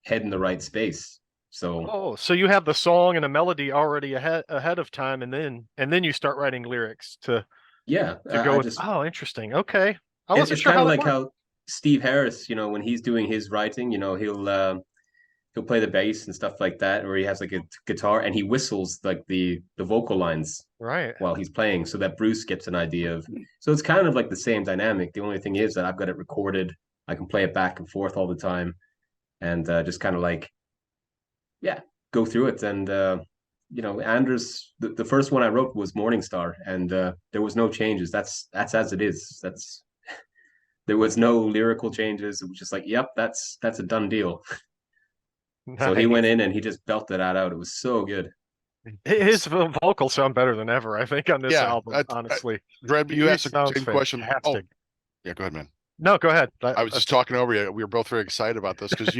head in the right space. So so you have the song and a melody already ahead of time, and then you start writing lyrics to go with. Oh, interesting. Okay, I wasn't sure kind how of that like worked. how Steve Harris, when he's doing his writing, he'll play the bass and stuff like that, or he has like a guitar and he whistles like the vocal lines right while he's playing, so that Bruce gets an idea of. So it's kind of like the same dynamic. The only thing is that I've got it recorded. I can play it back and forth all the time, and just kind of like, go through it. And Anders, the first one I wrote was Morning Star, and there was no changes. That's as it is. There was no lyrical changes. It was just like, yep, that's a done deal. nice. So he went in and he just belted that out. It was so good. His vocals sound better than ever, I think, on this Yeah, album. Honestly, Dread, you he asked the sounds same question. Oh, fantastic. yeah, go ahead, man. No, go ahead. I was just talking over you. We were both very excited about this because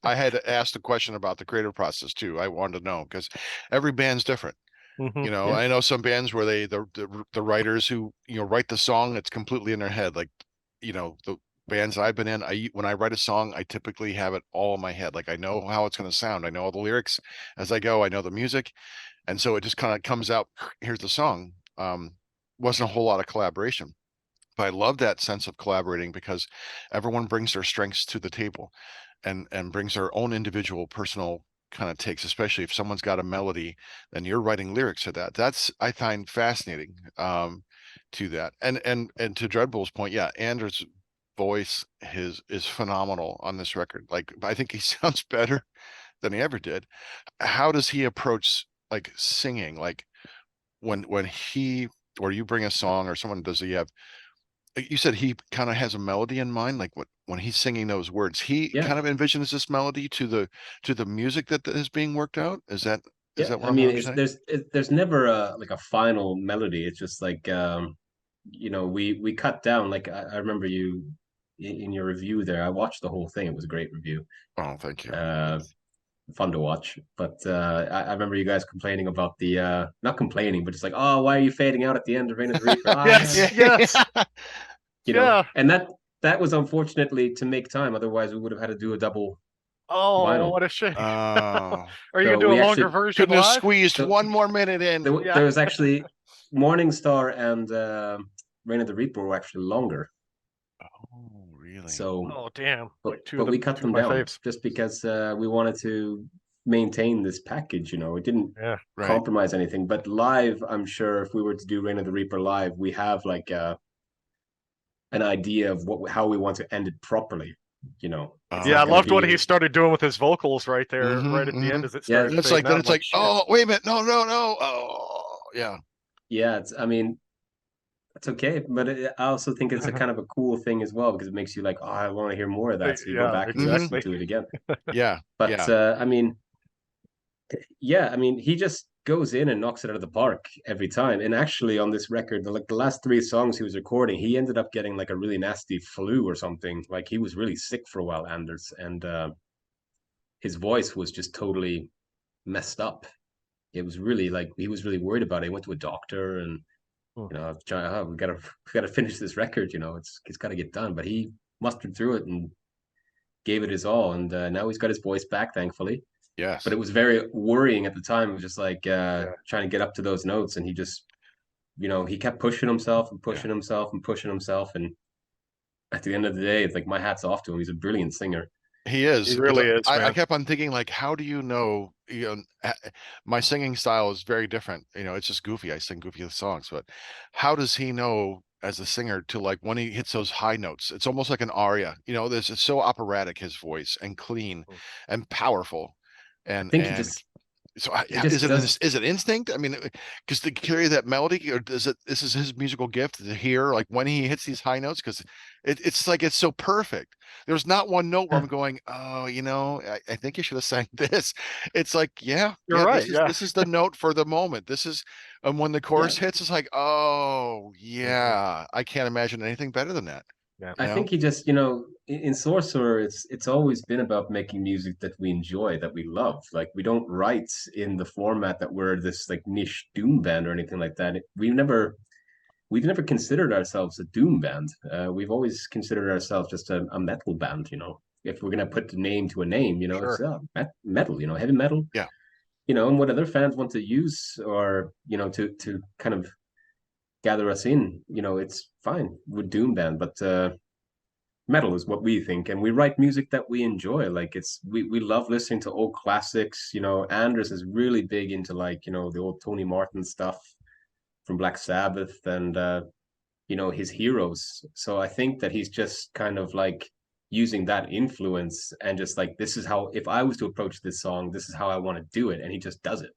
I had asked a question about the creative process too. I wanted to know because every band's different. Mhm. You know, Yeah. I know some bands where the writers who, you know, write the song, it's completely in their head. Like, you know, the bands I've been in, when I write a song, I typically have it all in my head. Like I know how it's going to sound. I know all the lyrics as I go. I know the music, and so it just kind of comes out. Here's the song. Wasn't a whole lot of collaboration, but I love that sense of collaborating because everyone brings their strengths to the table and brings their own individual personal kind of takes, especially if someone's got a melody, then you're writing lyrics to that. That's I find fascinating to that. And to Dreadbull's point, yeah, Anders' voice is phenomenal on this record. Like I think he sounds better than he ever did. How does he approach like singing? Like when he or you bring a song or someone, does he have, you said he kind of has a melody in mind, like when he's singing those words, he Yeah. kind of envisions this melody to the music that is being worked out. Is Yeah, that what I I'm mean, understanding? there's never a like a final melody. It's just like we cut down. Like I remember you in your review there. I watched the whole thing. It was a great review. Oh, thank you. Uh, Fun to watch. But I remember you guys complaining about the not complaining, but just like, oh, why are you fading out at the end of Reign of the Reaper? Yes, yes, yeah. And that was unfortunately to make time. Otherwise, we would have had to do a double Oh, vinyl. what a shame. Oh, Are you So gonna do a we longer actually version couldn't have live? squeezed so one more minute in. Yeah. there was actually Morningstar and Reign of the Reaper were actually longer. Oh, really? So, Oh, damn. but Like two of but the we cut two of them my down faves. just because we wanted to maintain this package. It didn't Yeah. Right. compromise anything. But live, I'm sure if we were to do Reign of the Reaper live, we have like an idea of how we want to end it properly. It's Yeah, I not going to loved what he be started doing with his vocals right there, right at the Mm-hmm. end as it yeah, started And it's like fading then out. I'm it's like, like, shit. oh, wait a minute, no, no, no. Oh, yeah. yeah. I mean, it's okay, but I also think it's a kind of a cool thing as well because it makes you like, oh, I want to hear more of that. So you go Yeah, back and listen exactly. to it again. Yeah. But Yeah. I mean, yeah, I mean, he just goes in and knocks it out of the park every time. And actually, on this record, the last three songs he was recording, he ended up getting like a really nasty flu or something. Like he was really sick for a while, Anders, and his voice was just totally messed up. It was really like he was really worried about it. He went to a doctor, and Hmm. we gotta finish this record. It's got to get done. But he mustered through it and gave it his all, and now he's got his voice back, thankfully. But Yes. it was very worrying at the time. It was just like Yeah. trying to get up to those notes, and he just, he kept pushing himself and Yeah. pushing himself and pushing himself. And at the end of the day, it's like my hat's off to him. He's a brilliant singer. He He is because really is, I man. kept on thinking like, how do you know? My singing style is very different. You know, it's just goofy. I sing goofy songs, but how does he know as a singer to like when he hits those high notes? It's almost like an aria. You know, it's so operatic his voice and clean Hmm. and powerful, I and think and so he just does. is it instinct? I mean, because to carry that melody, or does it? This is his musical gift to hear like when he hits these high notes because it's like it's so perfect. There's not one note where I'm going, oh, you know, I think you should have sang this. It's like, yeah, You're yeah, right. Yeah. this is the note for the moment. This is, and when the Yeah, chorus hits, it's like, oh Mhm. yeah, I can't imagine anything better than that. Yeah. You I know? think he just, in Sorcerer, it's always been about making music that we enjoy, that we love. Like we don't write in the format that we're this like niche doom band or anything like that. We've never considered ourselves a doom band. We've always considered ourselves just a metal band. If we're gonna put the name to a name, it's Sure. metal. Heavy metal. Yeah. And what other fans want to use or to kind of gather us in, it's fine with doom band, but metal is what we think, and we write music that we enjoy. Like we love listening to old classics. Anders is really big into like the old Tony Martin stuff from Black Sabbath and his heroes. So I think that he's just kind of like using that influence and just like, this is how, if I was to approach this song, this is how I want to do it, and he just does it.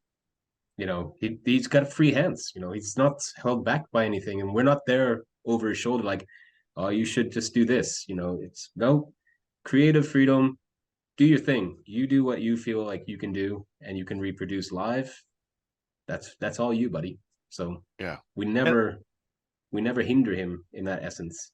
He's got free hands. He's not held back by anything, and we're not there over his shoulder like, oh, you should just do this. It's no creative freedom. Do your thing. You do what you feel like you can do, and you can reproduce live. that's all you, buddy. So Yeah. we never hinder him in that essence.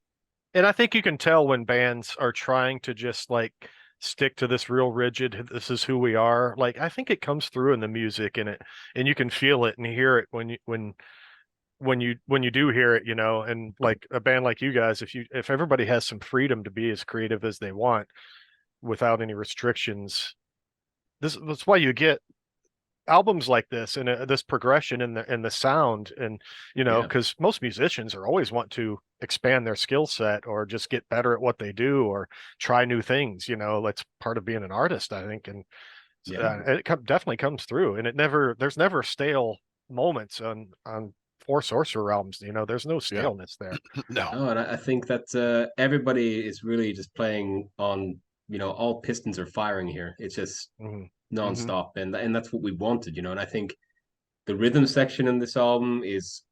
And I think you can tell when bands are trying to just like stick to this real rigid, this is who we are. Like I think it comes through in the music and you can feel it and hear it when you do hear it, and like a band like you guys, if everybody has some freedom to be as creative as they want without any restrictions, that's why you get albums like this and this progression in the sound and Yeah. because most musicians are always want to expand their skill set or just get better at what they do or try new things. That's part of being an artist, I think. And Yeah. definitely comes through, and there's never stale moments on four Sorcerer albums. There's no staleness there. No. Oh, and I think that everybody is really just playing on, all pistons are firing here. It's just Mhm. nonstop, and that's what we wanted, And I think the rhythm section in this album is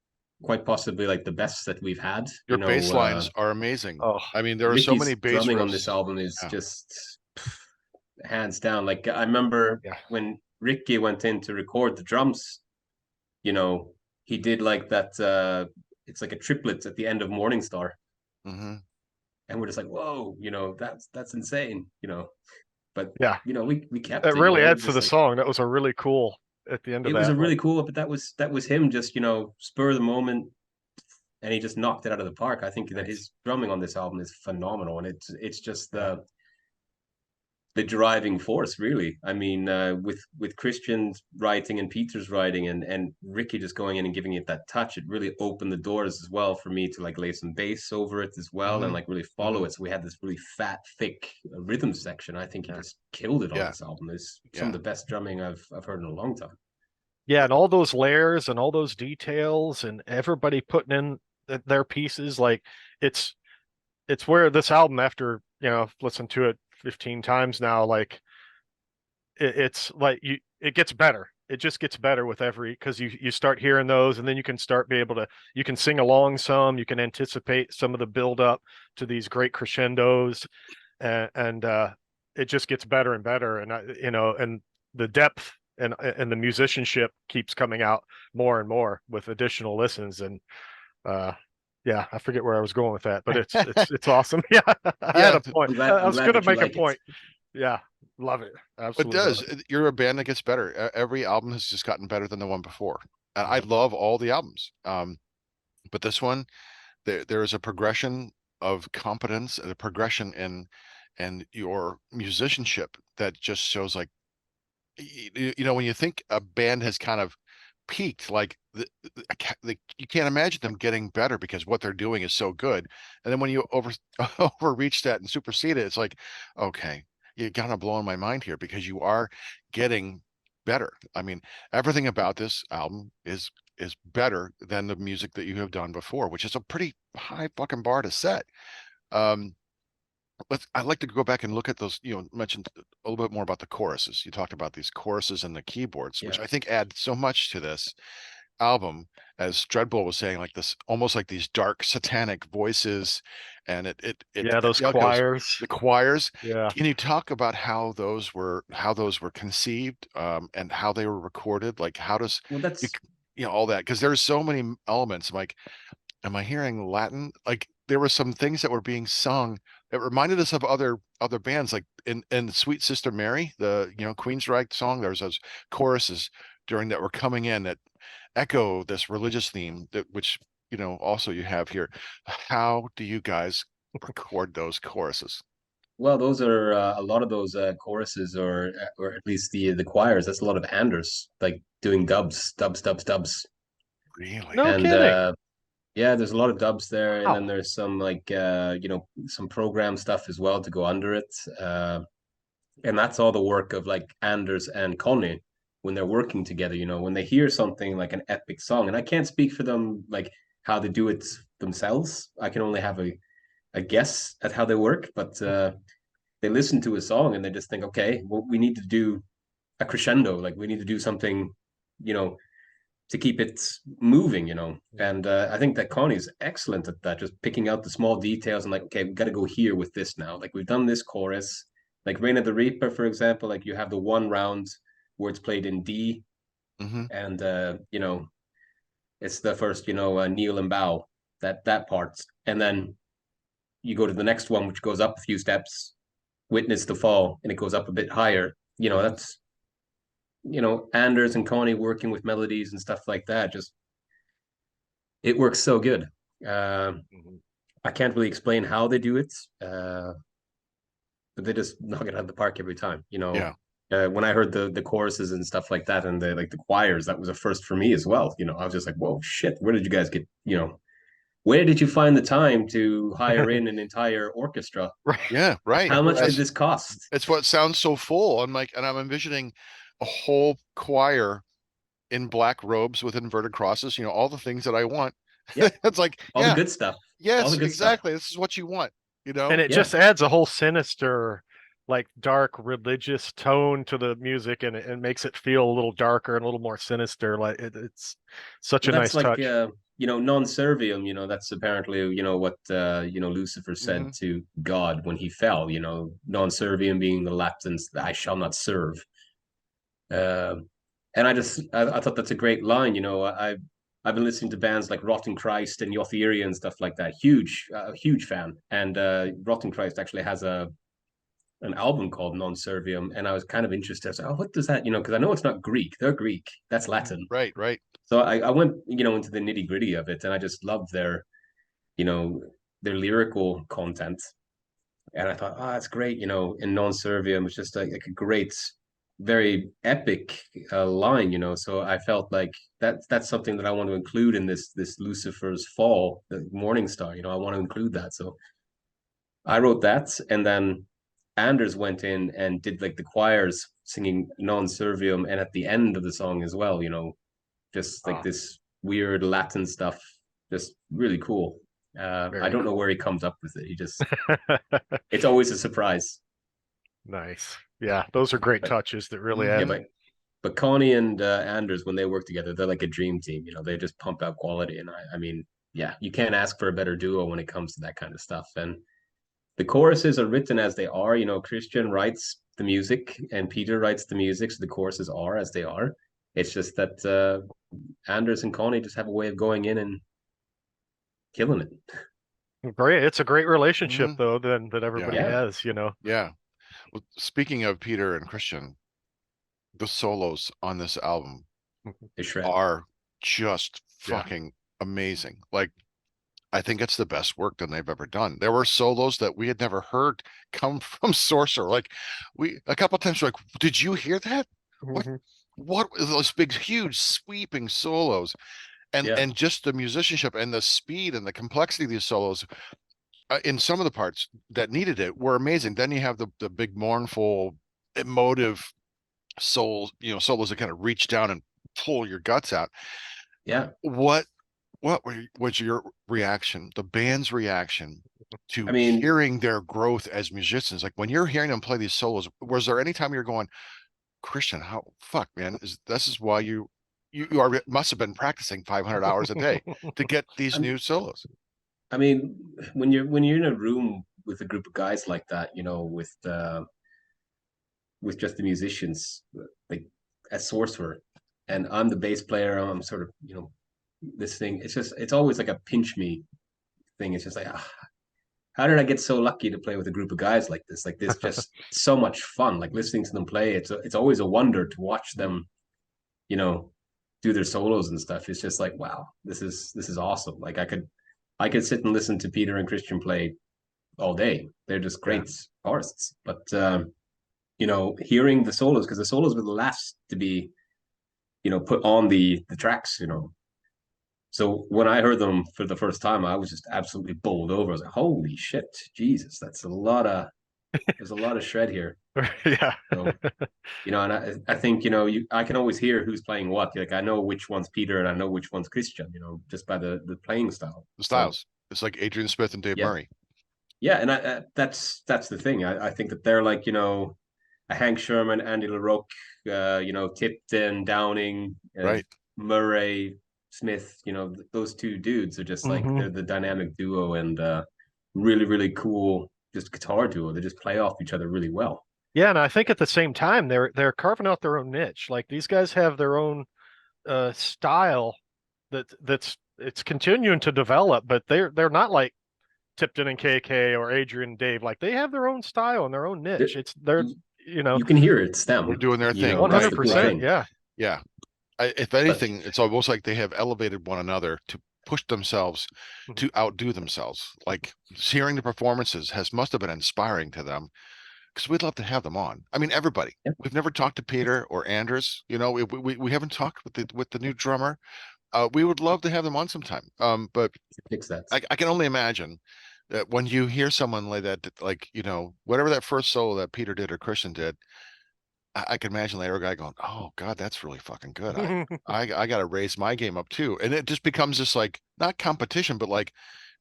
quite possibly like the best that we've had. Your bass lines are amazing. Oh, I mean, there are so many Ricky's bass drumming on riffs. this album is Yeah. just hands down. Like I remember yeah. when Ricky went in to record the drums, he did like that. It's like a triplet at the end of Morningstar, Mm-hmm. and we're just like, whoa, that's insane, But Yeah. we kept It it. really It adds was to just the like song. That was a really cool at the end of it was that. a really cool, but that was him just spur of the moment, and he just knocked it out of the park. I think that his drumming on this album is phenomenal, and it's just the driving force, really. I mean, with Christian's writing and Peter's writing and Ricky just going in and giving it that touch, it really opened the doors as well for me to like lay some bass over it as well and like really follow it. So we had this really fat, thick rhythm section. I think he just killed it on this album. It's some of the best drumming I've heard in a long time. Yeah, and all those layers and all those details and everybody putting in their pieces, like it's where this album, after listen to it 15 times now, like it's like it gets better. It just gets better with every, because you start hearing those, and then you can you can sing along some, you can anticipate some of the build up to these great crescendos, and it just gets better and better, and and the depth and the musicianship keeps coming out more and more with additional listens, and yeah, I forget where I was going with that, but it's awesome. Yeah, I had a point. I I'm was glad gonna that you make a like point. Yeah, love it. It Absolutely love does. it. You're a band that gets better. Every album has just gotten better than the one before. And I love all the albums. But this one, there is a progression of competence and a progression in your musicianship that just shows like when you think a band has kind of peaked, like you can't imagine them getting better because what they're doing is so good. And then when you overreach that and supersede it, it's like, okay, you're kind of blowing my mind here because you are getting better. I mean, everything about this album is better than the music that you have done before, which is a pretty high fucking bar to set. Um, I'd like to go back and look at those, mentioned a little bit more about the choruses. You talked about these choruses and the keyboards, which I think add so much to this album, as Dreadbull was saying, like this, almost like these dark satanic voices, and Yeah, those choirs. The choirs. Yeah. Can you talk about how those were conceived, and how they were recorded? Like how does that's all that, because there's so many elements. I'm like, am I hearing Latin? Like there were some things that were being sung that reminded us of other bands, like in Sweet Sister Mary, the Queensryche song. There was those choruses during that were coming in that echo this religious theme, which also you have here. How do you guys record those choruses? Well, those are a lot of those choruses, or at least the choirs. That's a lot of Anders, like doing dubs, dubs, dubs, dubs, Really? No and kidding. yeah, there's a lot of dubs there, and then Wow. there's some like some program stuff as well to go under it, and that's all the work of like Anders and Connie when they're working together. When they hear something like an epic song, and I can't speak for them like how they do it themselves. I can only have a guess at how they work, but they listen to a song and they just think, okay, well, we need to do a crescendo, like we need to do something, you know, to keep it moving. And I think that Connie's excellent at that, just picking out the small details and like, okay, we got to go here with this now. Like we've done this chorus, like Reign of the Reaper, for example. Like you have the one round where it's played in D, Hmm. and you know, it's the first, kneel and bow, that part, and then you go to the next one, which goes up a few steps, witness the fall, and it goes up a bit higher. That's Anders and Connie working with melodies and stuff like that. Just it works so good. Uh, Mhm. I can't really explain how they do it, but they just knock it out of the park every time. Yeah. When I heard the choruses and stuff like that, and the choirs, that was a first for me as well. I was just like, whoa, shit! Where did you guys get? Where did you find the time to hire in an entire orchestra? Right. Yeah. Right. How much did That's, this cost? it's what sounds so full. I'm like, and I'm envisioning a whole choir in black robes with inverted crosses, all the things that I want. Yeah, It's like, all the yeah, good stuff. All yes, the good stuff. exactly. This is what you want, And it Yeah, just adds a whole sinister, like dark religious tone to the music, and it makes it feel a little darker and a little more sinister. Like it's such well, a that's nice like touch. non serviam. That's apparently what Lucifer said Mhm. to God when he fell. Non serviam being the Latins, I shall not serve. And I thought that's a great line. I've been listening to bands like Rotten Christ and Yotheria and stuff like that. Huge fan. And Rotten Christ actually has an album called Non Serviam, and I was kind of interested. I was like, oh, what does that? Because I know it's not Greek. They're Greek. That's Mhm. Latin. Right, right. So I went into the nitty gritty of it, and I just loved you know their lyrical content. And I thought, oh, that's great. In Non Serviam, it's just like a great, very epic line. So I felt like that's something that I want to include in this Lucifer's Fall, the Morning Star. I want to include that. So I wrote that, and then Anders went in and did like the choirs singing Non Serviam, and at the end of the song as well. Just like Oh, this weird Latin stuff, just really cool. I Very don't know cool. where he comes up with it. It's always a surprise. Nice. Yeah, those are great But touches that really yeah, add. mhm. but Connie and Anders, when they work together, they're like a dream team. They just pump out quality, and I mean, yeah, you can't ask for a better duo when it comes to that kind of stuff. And the choruses are written as they are. Christian writes the music and Peter writes the music, so the choruses are as they are. It's just that Anders and Connie just have a way of going in and killing it. Great. It's a great relationship Mhm. though, then that Yeah, everybody Yeah, has. yeah. Well, speaking of Peter and Christian, the solos on this album they shred. are just Yeah. fucking amazing. Like, I think it's the best work that they've ever done. There were solos that we had never heard come from Sorcerer. Like, we a couple of times were like, did you hear that? What Mhm. what were those big, huge, sweeping solos? And Yeah, and just the musicianship and the speed and the complexity of these solos in some of the parts that needed it were amazing. Then you have the big, mournful, emotive solos that kind of reach down and pull your guts out. yeah. What was your reaction, the band's reaction I to mean, hearing their growth as musicians? Like when you're hearing them play these solos, was there any time you're going, Christian, how fuck, man, this is why you are must have been practicing 500 hours a day to get these I'm, new solos. I mean, when you're in a room with a group of guys like that, with just the musicians, like a Sorcerer, and I'm the bass player. I'm sort of listening. It's always like a pinch me thing. It's just like, how did I get so lucky to play with a group of guys like this? Like this, just so much fun. Like listening to them play, it's always a wonder to watch them, you know, do their solos and stuff. It's just like, wow, this is awesome. Like I could sit and listen to Peter and Christian play all day. They're just Yeah. great artists. But hearing the solos, because the solos were the last to be, put on the tracks. So when I heard them for the first time, I was just absolutely bowled over. I was like, holy shit, Jesus, there's a lot of shred here. Yeah. So, and I think, I can always hear who's playing what. Like I know which one's Peter and I know which one's Christian, just by the playing style. The So styles. It's like Adrian Smith and Dave yeah, Murray. yeah, and that's the thing. I think that they're like a Hank Sherman, Andy LaRocque, Tipton, Downing, Right. Murray, Smith. Those two dudes are just like Hmm. they're the dynamic duo and really really cool just guitar duo. They just play off each other really well. Yeah, and I think at the same time they're carving out their own niche. Like these guys have their own style that's it's continuing to develop, but they're not like Tipton and KK or Adrian and Dave. Like they have their own style and their own niche. They're You you can hear it's them. They're doing their thing, one That's hundred the cool percent. thing. Yeah. Yeah. If But anything, it's almost like they have elevated one another to push themselves to outdo themselves. Like hearing the performances must have been inspiring to them because we'd love to have them on. I mean, everybody. Yep. We've never talked to Peter or Anders. We haven't talked with the new drummer. We would love to have them on sometime. But fix that. I can only imagine that when you hear someone like that, like whatever that first solo that Peter did or Christian did, I can imagine later a guy going, "Oh God, that's really fucking good. I got to raise my game up too." And it just becomes this like not competition, but like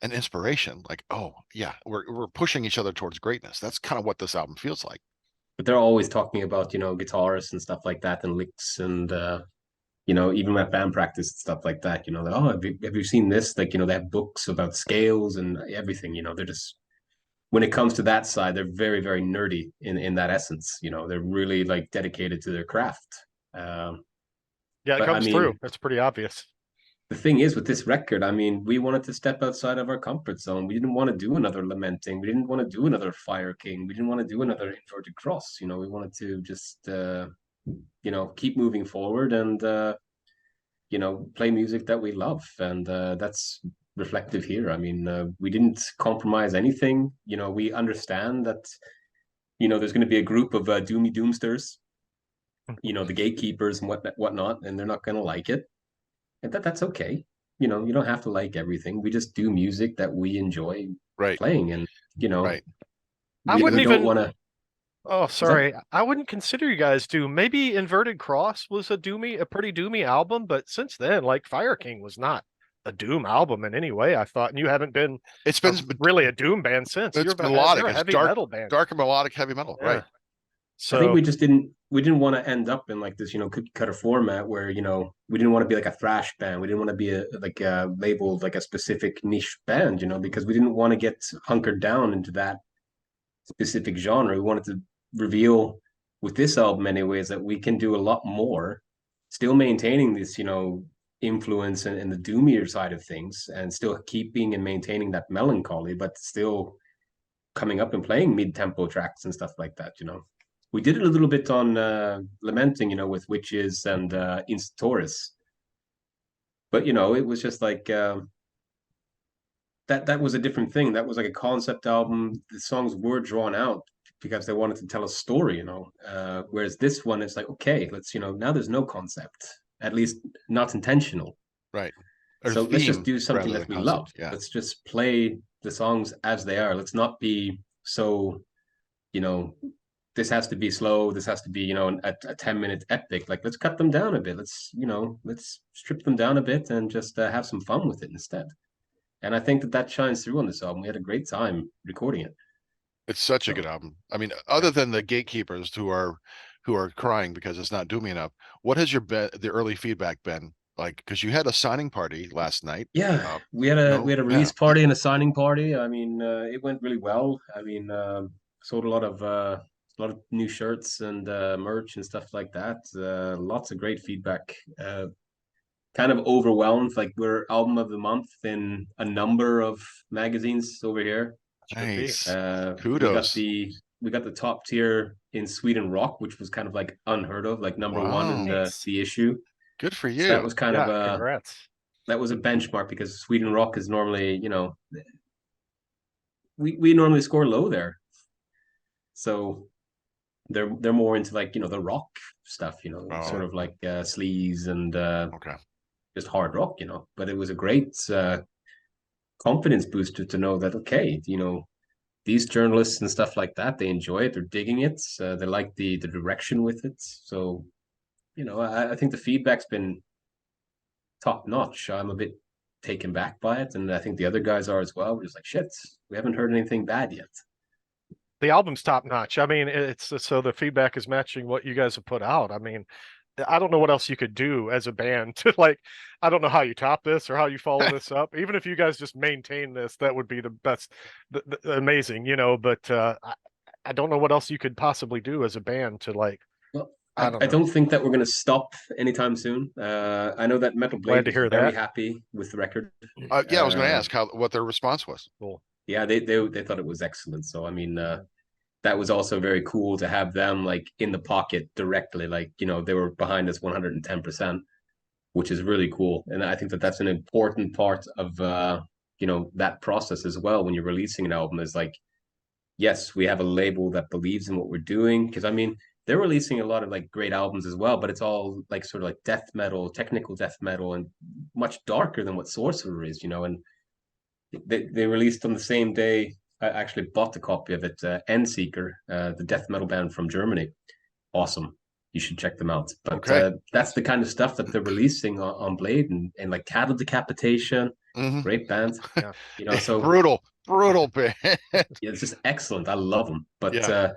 an inspiration. Like, oh yeah, we're pushing each other towards greatness. That's kind of what this album feels like. But they're always talking about, guitarists and stuff like that and licks and even at band practice and stuff like that, like, oh, have you seen this? Like, they have books about scales and everything, they're just when it comes to that side, they're very, very nerdy in that essence. They're really like dedicated to their craft. Yeah, it But I comes through. mean, It's pretty obvious. the thing is with this record, I mean, we wanted to step outside of our comfort zone. We didn't want to do another Lamenting. We didn't want to do another Fire King. We didn't want to do another Inverted Cross. We wanted to just, keep moving forward and, play music that we love. And that's reflective here. I mean, we didn't compromise anything. We understand that, there's going to be a group of doomy doomsters, the gatekeepers and whatnot, and they're not going to like it. And that's okay. You don't have to like everything. We just do music that we enjoy Right. playing, and Right. I wouldn't don't even want to. Oh, sorry. I wouldn't consider you guys doom. Maybe Inverted Cross was a pretty doomy album, but since then, like Fire King was not a doom album in any way, I thought. And you haven't been It's been really a doom band since. it's You're melodic. a It's heavy dark, metal band. dark and melodic heavy metal. Yeah. Right. So I think we just didn't want to end up in like this, cookie cutter format where, we didn't want to be like a thrash band. We didn't want to be labeled like a specific niche band, because we didn't want to get hunkered down into that specific genre. We wanted to reveal with this album anyways that we can do a lot more, still maintaining this, influence and the doomier side of things, and still keeping and maintaining that melancholy, but still coming up and playing mid-tempo tracks and stuff like that. We did it a little bit on Lamenting, with Witches and Instatoris, but it was just like that was a different thing. That was like a concept album. The songs were drawn out because they wanted to tell a story, whereas this one is like, okay, let's, now there's no concept, at least not intentional. Right. So let's just do something that we love. Yeah. Let's just play the songs as they are. Let's not be so, this has to be slow. This has to be, a 10-minute epic. Like, let's cut them down a bit. Let's strip them down a bit and just have some fun with it instead. And I think that shines through on this album. We had a great time recording it. It's such a good album. I mean, other than the gatekeepers who are crying because it's not doomy enough, what has the early feedback been like? Because you had a signing party last night. Yeah, we had a release party and a signing party. I mean, it went really well. I mean, sold a lot of new shirts and merch and stuff like that. Lots of great feedback. Kind of overwhelmed. Like, we're album of the month in a number of magazines over here. Nice. Kudos. We got the top tier in Sweden rock, which was kind of like unheard of, like number one in the issue. Good for you. So that was kind of congrats. That was a benchmark because Sweden rock is normally, we normally score low there. So they're more into like, the rock stuff, sort of like sleaze and just hard rock, but it was a great confidence booster to know that, okay, these journalists and stuff like that, they enjoy it, they're digging it, they like the direction with it. So, I think the feedback's been top notch. I'm a bit taken back by it, and I think the other guys are as well. We're just like, shit, we haven't heard anything bad yet. The album's top notch. I mean, it's so the feedback is matching what you guys have put out. I mean, I don't know what else you could do as a band to like, I don't know how you top this or how you follow this up. Even if you guys just maintain this, that would be the best, amazing, but I don't know what else you could possibly do as a band to like I I don't know. don't think that we're going to stop anytime soon. I know that Metal Glad Blade to was hear very that. happy with the record. Yeah, I was going to ask what their response was. Cool. Yeah, they thought it was excellent. So I mean, that was also very cool to have them like in the pocket directly. Like, you know, they were behind us 110%, which is really cool. And I think that that's an important part of you know, that process as well when you're releasing an album is like, yes, we have a label that believes in what we're doing. Because I mean, they're releasing a lot of like great albums as well, but it's all like sort of like death metal, technical death metal, and much darker than what Sorcerer is, you know. And they released on the same day. I actually bought the copy of it. Endseeker, the death metal band from Germany, awesome. You should check them out. But Okay. that's the kind of stuff that they're releasing on Blade, and like Cattle Decapitation, Mhm. great band. Yeah. You know, so brutal band. yeah, it's just excellent. I love them. But Yeah.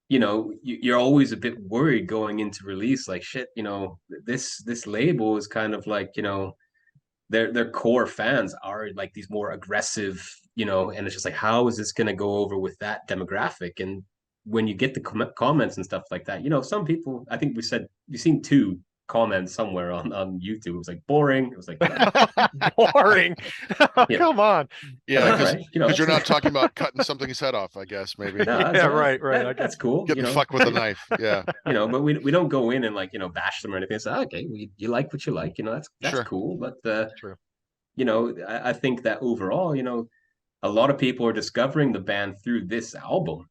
you know, you're always a bit worried going into release. Like shit, you know, this label is kind of like, you know, their core fans are like these more aggressive, you know, and it's just like, how is this going to go over with that demographic? And when you get the comments and stuff like that, you know, some people, I think we said you've seen two comments somewhere on YouTube. It was like boring. It was like, Boring. Yeah. Come on. Yeah, because right, you know, you're not talking about cutting something's head off, I guess, maybe. no, Yeah, right. I that's guess. cool. You Getting know, fucked with a knife. Yeah, you know, but we don't go in and like, you know, bash them or anything. It's like, okay, you like what you like, you know, that's sure. cool. But True. you know, I think that overall, you know, a lot of people are discovering the band through this album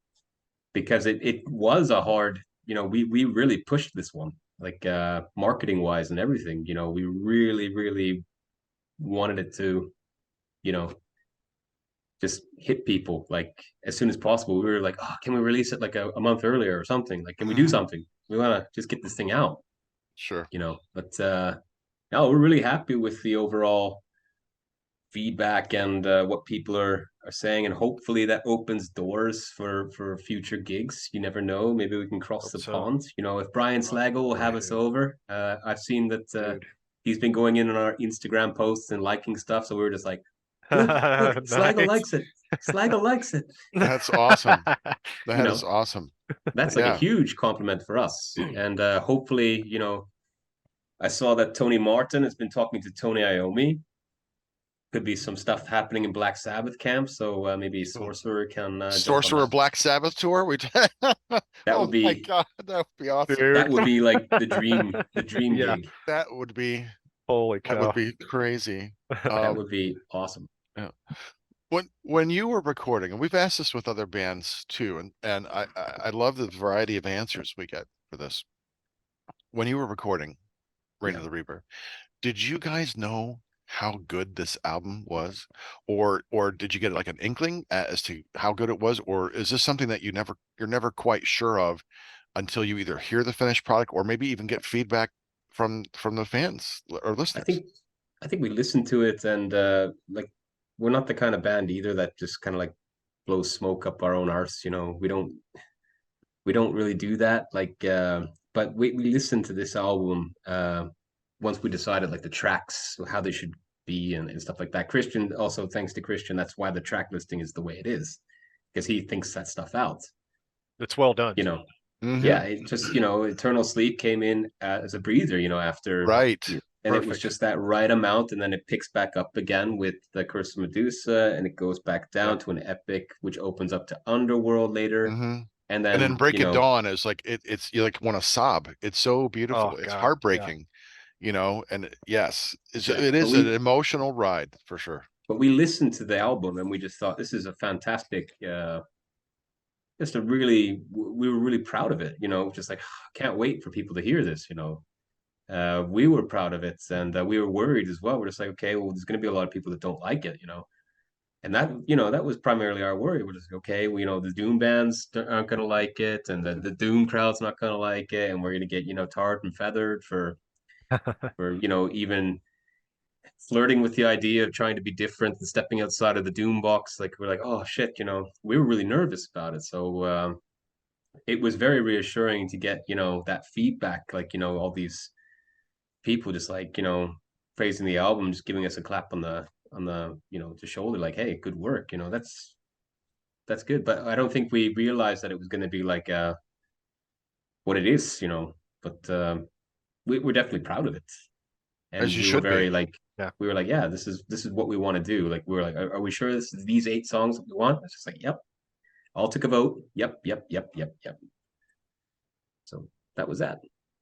because it was a hard, you know, we really pushed this one, like marketing wise and everything. You know, we really wanted it to, you know, just hit people like as soon as possible. We were like, oh, can we release it like a month earlier or something? Like, can we do something? We want to just get this thing out, Sure. you know. But no, we're really happy with the overall feedback and what people are saying, and hopefully that opens doors for future gigs. You never know, maybe we can cross Hope the so. pond, you know, if Brian Slagle will have us Dude. over. I've seen that Dude. he's been going in on our Instagram posts and liking stuff, so we were just like, look, Slagle Nice. likes it. Slagle likes it. That's awesome. You That know, is awesome. that's like a Yeah. huge compliment for us. And hopefully, you know, I saw that Tony Martin has been talking to Tony Iommi. Could be some stuff happening in Black Sabbath camp, so maybe Sorcerer can jump on Sorcerer that. Black Sabbath tour. That Oh would my be god, that would be awesome. Dude. that would be like the dream Yeah. gig. That would be Holy that would cow. be crazy. That would be awesome. Yeah. When you were recording, and we've asked this with other bands too, and I love the variety of answers we get for this. When you were recording Reign of the Reaper, did you guys know how good this album was, or did you get like an inkling as to how good it was, or is this something that you're never quite sure of until you either hear the finished product or maybe even get feedback from the fans or I listeners? think I think we listened to it, and like we're not the kind of band either that just kind of like blows smoke up our own arse. You know, we don't really do that. Like, but we listened to this album once we decided like the tracks, how they should be, and stuff like that. Christian also, thanks to Christian, that's why the track listing is the way it is, because he thinks that stuff out. It's well done. You know, Mhm. yeah, it just, you know, Eternal Sleep came in as a breather, you know, after, Right. and it was Perfect. just that right amount, and then it picks back up again with the Curse of Medusa, and it goes back down to an epic, which opens up to Underworld later, hmm and And then then, Break you at know, Dawn is like it's you like want to sob. It's so beautiful. Oh It's God. Yeah. heartbreaking, and yes, exactly. it is an emotional ride for sure. But we listened to the album and we just thought this is a fantastic, just a really, we were really proud of it, you know, just like, can't wait for people to hear this, you know. We were proud of it, and we were worried as well. We're just like, okay, well, there's going to be a lot of people that don't like it, you know. And that, you know, that was primarily our worry. We're just like, okay, well, you know, the Doom bands aren't going to like it, and the Doom crowd's not going to like it, and we're going to get, you know, tarred and feathered for, you know, even flirting with the idea of trying to be different and stepping outside of the Doom box. Like, we're like, oh shit, you know, we were really nervous about it. So it was very reassuring to get, you know, that feedback, like, you know, all these people just like, you know, praising the album, just giving us a clap on the, you know, the shoulder, like, hey, good work, you know, that's good. But I don't think we realized that it was going to be like what it is, you know, but we're definitely proud of it. And As you we were should very be. like, Yeah. we were like, yeah, this is what we want to do. Like, we were like, are we sure this is these 8 songs that we want? It's just like, yep. All took a vote. Yep, yep, yep, yep, yep. So that was that.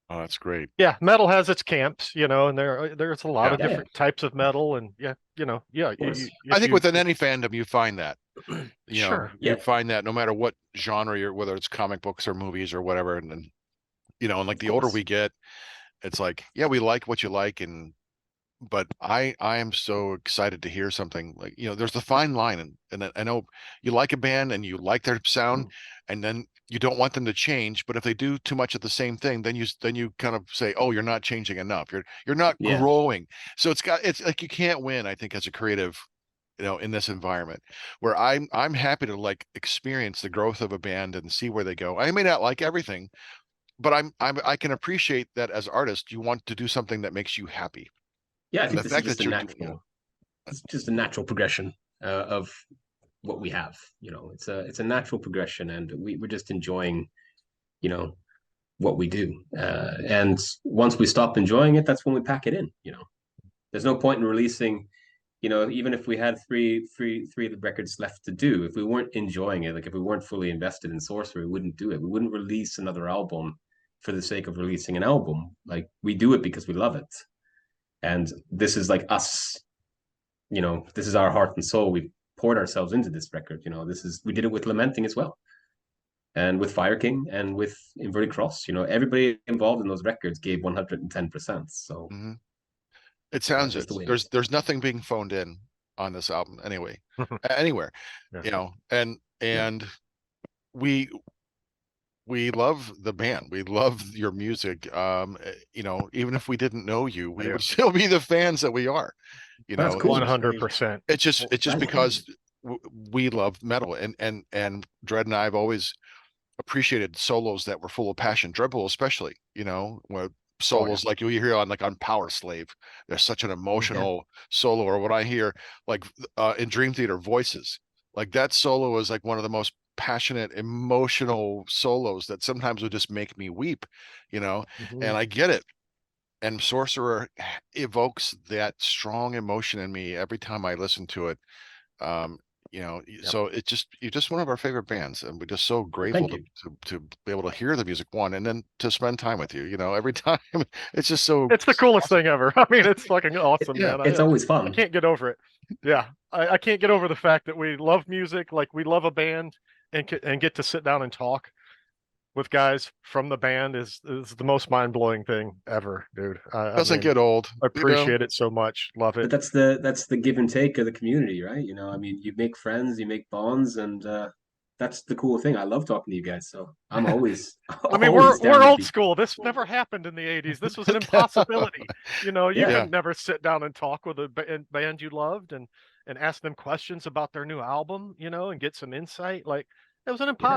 Oh, that's great. Yeah, metal has its camps, you know, and there's a lot of Yeah, yeah. different types of metal, and yeah, you know, yeah. course. I think within any fandom, you find that. You know, Sure. you Yeah. find that no matter what genre you're, whether it's comic books or movies or whatever, and then, you know, and like Of the older course. we get, it's like, yeah, we like what you like, and but I am so excited to hear something like, you know, there's the fine line, and I know you like a band and you like their sound, and then you don't want them to change, but if they do too much of the same thing, then you kind of say, oh, you're not changing enough, you're not Yeah. growing. So it's like you can't win, I think, as a creative, you know, in this environment where I'm happy to like experience the growth of a band and see where they go. I may not like everything, but I can appreciate that as artists, you want to do something that makes you happy. Yeah, I And think the this is fact just that a you're, natural. you know, It's just a natural progression of what we have. You know, it's a natural progression, and we're just enjoying, you know, what we do. And once we stop enjoying it, that's when we pack it in. You know, there's no point in releasing. You know, even if we had three of the records left to do, if we weren't enjoying it, like if we weren't fully invested in Sorcerer, we wouldn't do it. We wouldn't release another album for the sake of releasing an album. Like, we do it because we love it. And this is like us, you know, this is our heart and soul. We poured ourselves into this record. You know, we did it with Lamenting as well, and with Fire King, and with Inverted Cross. You know, everybody involved in those records gave 110%. So mhm. It that's sounds just it. the way it is. There's nothing being phoned in on this album anyway, anywhere, Yeah. you know, Yeah. and we we love the band. We love your music. You know, even if we didn't know you, we do. would still be the fans that we are. You That's know, cool. 100%. it's just That's because we love metal, and Dread and I have always appreciated solos that were full of passion. Dreadbull especially, you know, where Oh yeah. solos like you hear on like on Power Slave, there's such an emotional solo. Or when I hear like in Dream Theater Voices, like that solo is like one of the most passionate, emotional solos that sometimes would just make me weep, you know, Mhm. and I get it. And Sorcerer evokes that strong emotion in me every time I listen to it. Um, you know, Yep. so you're just one of our favorite bands, and we're just so grateful Thank you. to be able to hear the music, one, and then to spend time with you. You know, every time it's just so It's the coolest awesome. thing ever. I mean, it's fucking awesome, Yeah, man. It's always I fun. can't get over it. Yeah, I can't get over the fact that we love music, like we love a band, and get to sit down and talk with guys from the band is the most mind blowing thing ever, dude. I doesn't mean, get old. I You know, appreciate it so much. Love But it. that's the give and take of the community, right? You know, I mean, you make friends, you make bonds, and that's the cool thing. I love talking to you guys, so I'm always I mean, always we're down to old be. school. This never happened in the '80s. This was an impossibility. You know, you Yeah, yeah, could never sit down and talk with a band you loved and ask them questions about their new album, you know, and get some insight. Like yeah.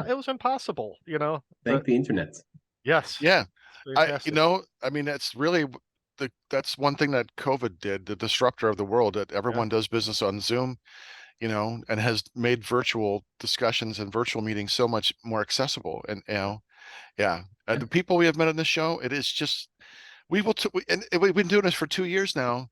it was impossible, you know. Thank But the internet. yes, yeah. You fantastic. know, I mean, that's really that's one thing that COVID did, the disruptor of the world, that Yeah. everyone does business on Zoom, you know, and has made virtual discussions and virtual meetings so much more accessible. And you know, yeah, Yeah, the people we have met in the show, it is just and we've been doing this for 2 years now,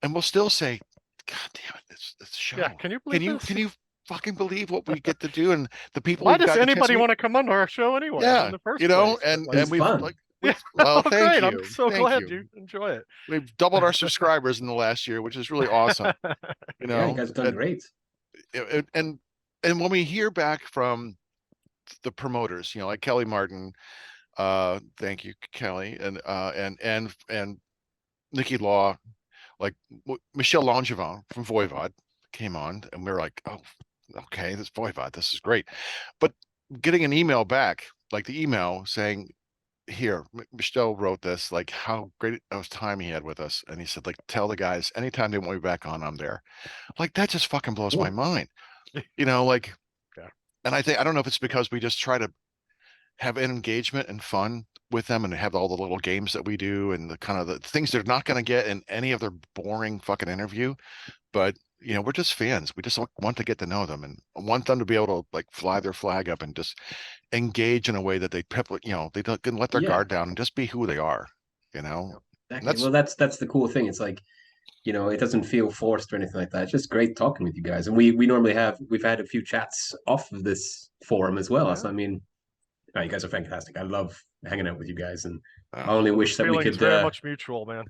and we'll still say, God damn it, this Yeah. show. Can you believe Can this? you fucking believe what we get to do and the people Why we've does got a chance to anybody meet? want to come on our show anyway in Yeah, the first you know, place? But like, it's and we've fun. like yeah, well, oh, great. I'm so thank glad you. you enjoy it. We've doubled our subscribers in the last year, which is really awesome, you Yeah, you know, guys have done great. and and when we hear back from the promoters, you know, like Kelly Martin, thank you, Kelly, and Nikki Law, like Michelle Langevin from Voivod came on, and we were like, oh, okay, this Voivod, this is great. But getting an email back, like the email saying, here, Michelle wrote this, like how great of time he had with us. And he said, like, tell the guys anytime they want me back on, I'm there. Like, that just fucking blows my Cool. mind. You know, like, Yeah. and I don't know if it's because we just try to have an engagement and fun with them and have all the little games that we do and the kind of the things they're not going to get in any other boring fucking interview. But we're just fans. We just want to get to know them and want them to be able to like fly their flag up and just engage in a way that they they can let their Yeah. guard down and just be who they are. And Exactly. Well, that's the cool thing. It's like, it doesn't feel forced or anything like that. It's just great talking with you guys. And we normally we've had a few chats off of this forum as well. Yeah. So I mean, you guys are fantastic. I love hanging out with you guys, and I Oh, only Well, wish the that we feeling's could. very much mutual, man.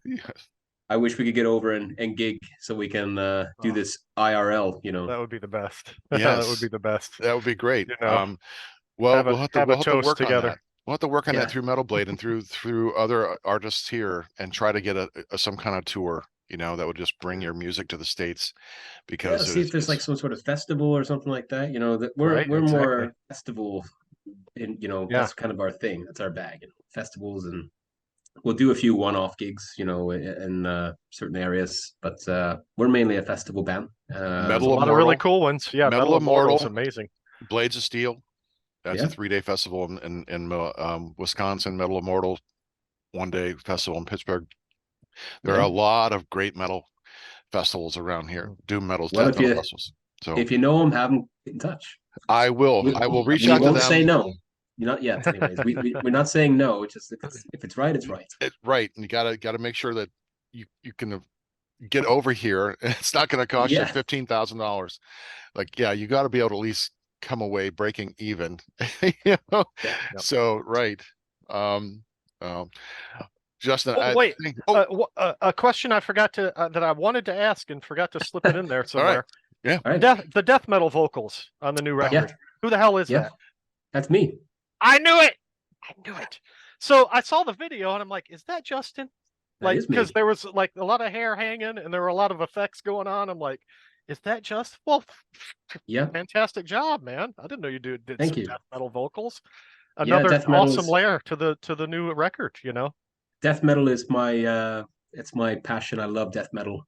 I wish we could get over and gig so we can do Oh. this IRL. That would be the best. That would yes, be the best. that would be great. You know, Well, have a we'll have to toast work on together. that. We'll have to work on Yeah. that through Metal Blade and through other artists here and try to get some kind of tour, that would just bring your music to the States Yeah, because see if there's like some sort of festival or something like that. That we're Right, we're exactly. more festival, and Yeah. that's kind of our thing. That's our bag. Festivals, and we'll do a few one-off gigs, in certain areas. But we're mainly a festival band. There's Metal a lot of really Immortal, cool ones. Yeah, Metal Metal Immortal is Immortal, amazing. Blades of Steel. That's a Yeah. 3-day festival in Wisconsin. Metal Immortal, 1-day festival in Pittsburgh. There are Yeah. a lot of great metal festivals around here. Doom metals, Well, death metal festivals. So if you know them, have them in touch. I will reach We out to won't them. say no. Not yet, anyways. We're not saying no. It's just if it's right, it's right. Right, and you gotta make sure that you can get over here. It's not going to cost you Yeah. $15,000. Like, yeah, you got to be able to at least come away breaking even. Yeah. So right. Um, Justin, Oh, wait. think, A question I forgot to that I wanted to ask and forgot to slip it in there all right. somewhere. Yeah. All right. The death metal vocals on the new record. Yeah. Who the hell is Yeah. that? That's me. I knew it. I knew it. So I saw the video and I'm like, is that Justin? That Like, is me. because there was like a lot of hair hanging and there were a lot of effects going on. I'm like, is that just? Well, Yeah. fantastic job, man. I didn't know you did Thank some you. death metal vocals. Yeah, Another death metal awesome is layer to the new record, death metal is my it's my passion. I love death metal.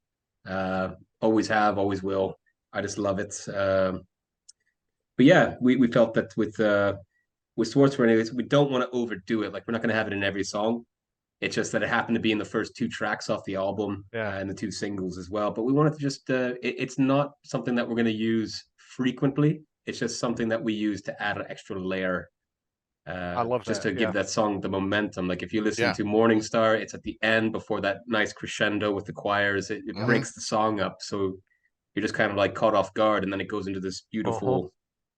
Always have, always will. I just love it. But yeah, we felt that with Sorcerer anyways, we don't want to overdo it. Like we're not gonna have it in every song. It's just that it happened to be in the first 2 tracks off the album, Yeah. and the 2 singles as well. But we wanted to just it's not something that we're gonna use frequently. It's just something that we use to add an extra layer. I love just that, to give yeah. that song the momentum. Like if you listen Yeah. to Morning Star, it's at the end before that nice crescendo with the choirs. It Mhm. breaks the song up, so you're just kind of like caught off guard, and then it goes into this beautiful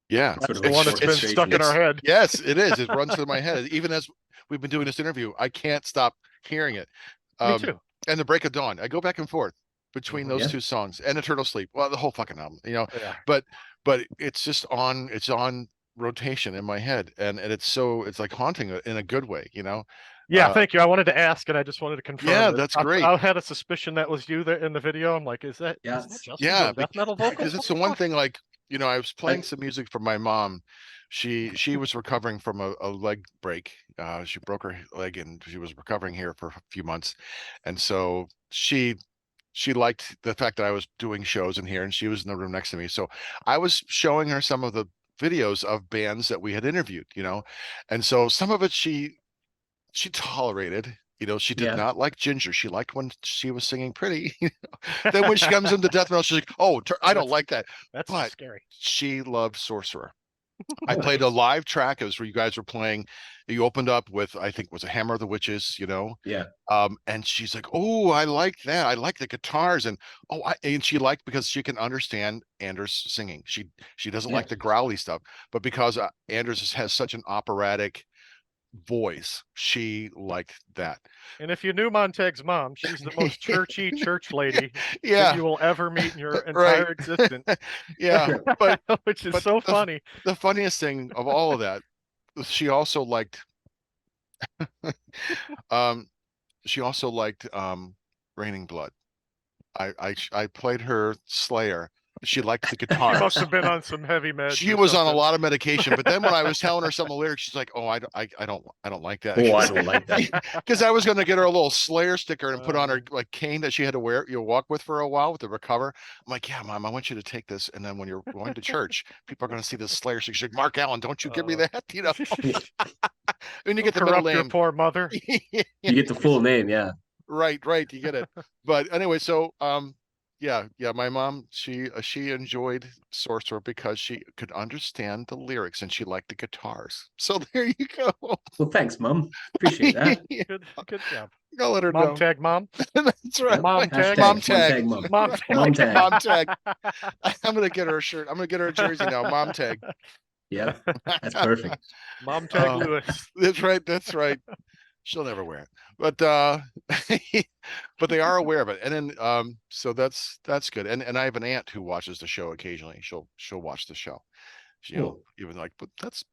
Yeah. That's sort of the like one that's been stuck in our orchestration. head. Yes, it is. It runs through my head. Even as we've been doing this interview, I can't stop hearing it. Me too. And the Break of Dawn. I go back and forth between those Yeah. 2 songs and Eternal Sleep. Well, the whole fucking album, Yeah. but it's just it's on rotation in my head, and it's like haunting in a good way, Yeah, thank you. I wanted to ask, and I just wanted to confirm. Yeah, that that's I, great. I had a suspicion that was you there in the video. I'm like, is that Yeah, Justin yeah, doing death metal vocals? because it's the one thing, like, I was playing some music for my mom. She was recovering from a leg break. She broke her leg and she was recovering here for a few months, and so she liked the fact that I was doing shows in here, and she was in the room next to me. So I was showing her some of the videos of bands that we had interviewed, and so some of it she tolerated. She did Yeah. not like Ginger. She liked when she was singing pretty. Then when she comes into death metal, she's like, "Oh, I don't like that." That's But scary. she loved Sorcerer. I Oh, played a nice. live track. It was where you guys were playing. You opened up with, I think, was a Hammer of the Witches, Yeah. and she's like, "Oh, I like that. I like the guitars." And and she liked because she can understand Anders singing. She doesn't Yeah. like the growly stuff, but because Anders has such an operatic voice, she liked that. And if you knew Montag's mom, she's the most churchy church lady that Yeah, you will ever meet in your right. entire existence. Yeah, but Which is but so funny. the funniest thing of all of that, she also liked um she also liked Raining Blood. I played her Slayer. She liked the She guitars. must have been on some heavy meds. She or was on a something. lot of medication, but then when I was telling her some of the lyrics, she's like, "Oh, I don't like that." Oh, I don't like that. Because I was going to get her a little Slayer sticker and put on her like cane that she had to wear, walk with for a while with the recover. I'm like, "Yeah, Mom, I want you to take this, and then when you're going to church, people are going to see this Slayer sticker." She's like, "Mark Allen, don't you give me that?" When you get the middle Corrupt your name, poor mother. You get the full name, yeah. right, you get it. But anyway, so Yeah, my mom, she enjoyed Sorcerer because she could understand the lyrics and she liked the guitars. So there you go. Well, thanks, Mom. Appreciate that. Good job. I'll let her Mom know. tag mom. That's right. Yep. Mom tag. Mom One tag. tag, Mom. Mom tag. Mom tag. Mom tag. I'm gonna get her a shirt. I'm gonna get her a jersey now. Mom tag. Yeah, that's perfect. Mom tag Oh. Lewis. That's right. That's right. She'll never wear it. But but they are aware of it. And then so that's good. And I have an aunt who watches the show occasionally. She'll watch the show. She, Cool. even like, but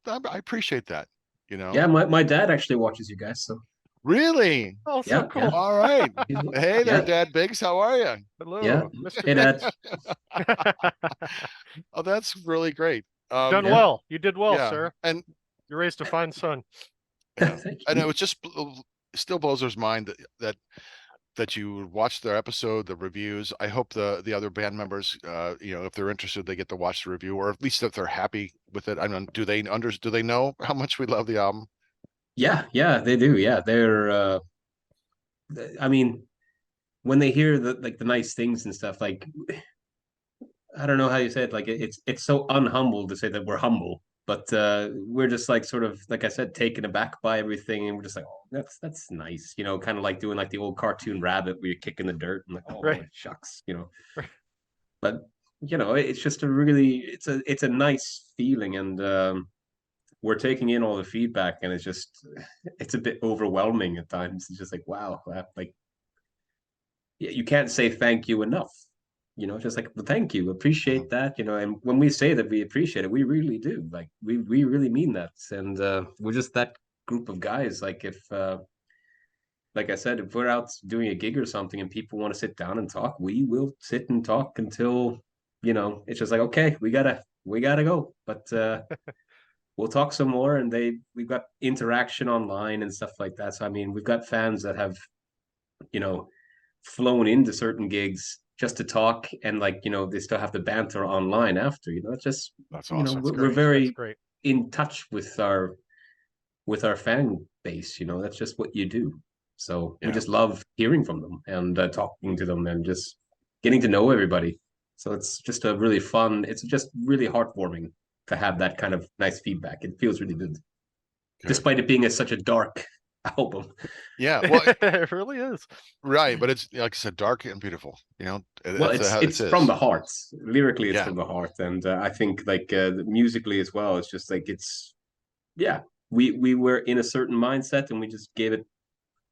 I appreciate that, Yeah, my dad actually watches you guys, so Really? Oh, so yeah, cool. yeah. All right. Hey there, Yeah. Dad Biggs. How are you? Hello, Yeah. Mr. Hey, Dad. Oh, that's really great. Done Yeah. well. You did well, Yeah. sir. And You raised a fine son. yeah. Thank I know you. it just still blows his mind that you watch their episode, the reviews. I hope the other band members, if they're interested, they get to watch the review, or at least if they're happy with it. I mean, do they know how much we love the album? Yeah, they do. Yeah, they're. I mean, when they hear the nice things and stuff, like I don't know how you say it. Like it's so unhumble to say that we're humble, but we're just like sort of like I said, taken aback by everything, and we're just like, oh, that's nice, kind of like doing like the old cartoon rabbit where you're kicking the dirt and like, oh, Right. shucks. But it's just it's a nice feeling, and we're taking in all the feedback, and it's a bit overwhelming at times. It's just like wow, like you can't say thank you enough. Just like well, thank you, appreciate that. And when we say that we appreciate it, we really do. Like we really mean that, and we're just that group of guys. Like if like I said, if we're out doing a gig or something and people want to sit down and talk, we will sit and talk until it's just like okay, we gotta go, but we'll talk some more. And we've got interaction online and stuff like that. So I mean, we've got fans that have you know flown into certain gigs just to talk, and like they still have the banter online after. It's just That's awesome. we're Great. very That's great. in touch with our fan base. That's just what you do. So we Yeah. just love hearing from them and talking to them and just getting to know everybody. So it's just it's just really heartwarming to have that kind of nice feedback. It feels really good. Despite it being such a dark album. Yeah, well, It really is. right, but it's like I said, dark and beautiful. Well, it's from the heart. Lyrically, it's Yeah. from the heart, and I think like musically as well. It's just like we were in a certain mindset, and we just gave it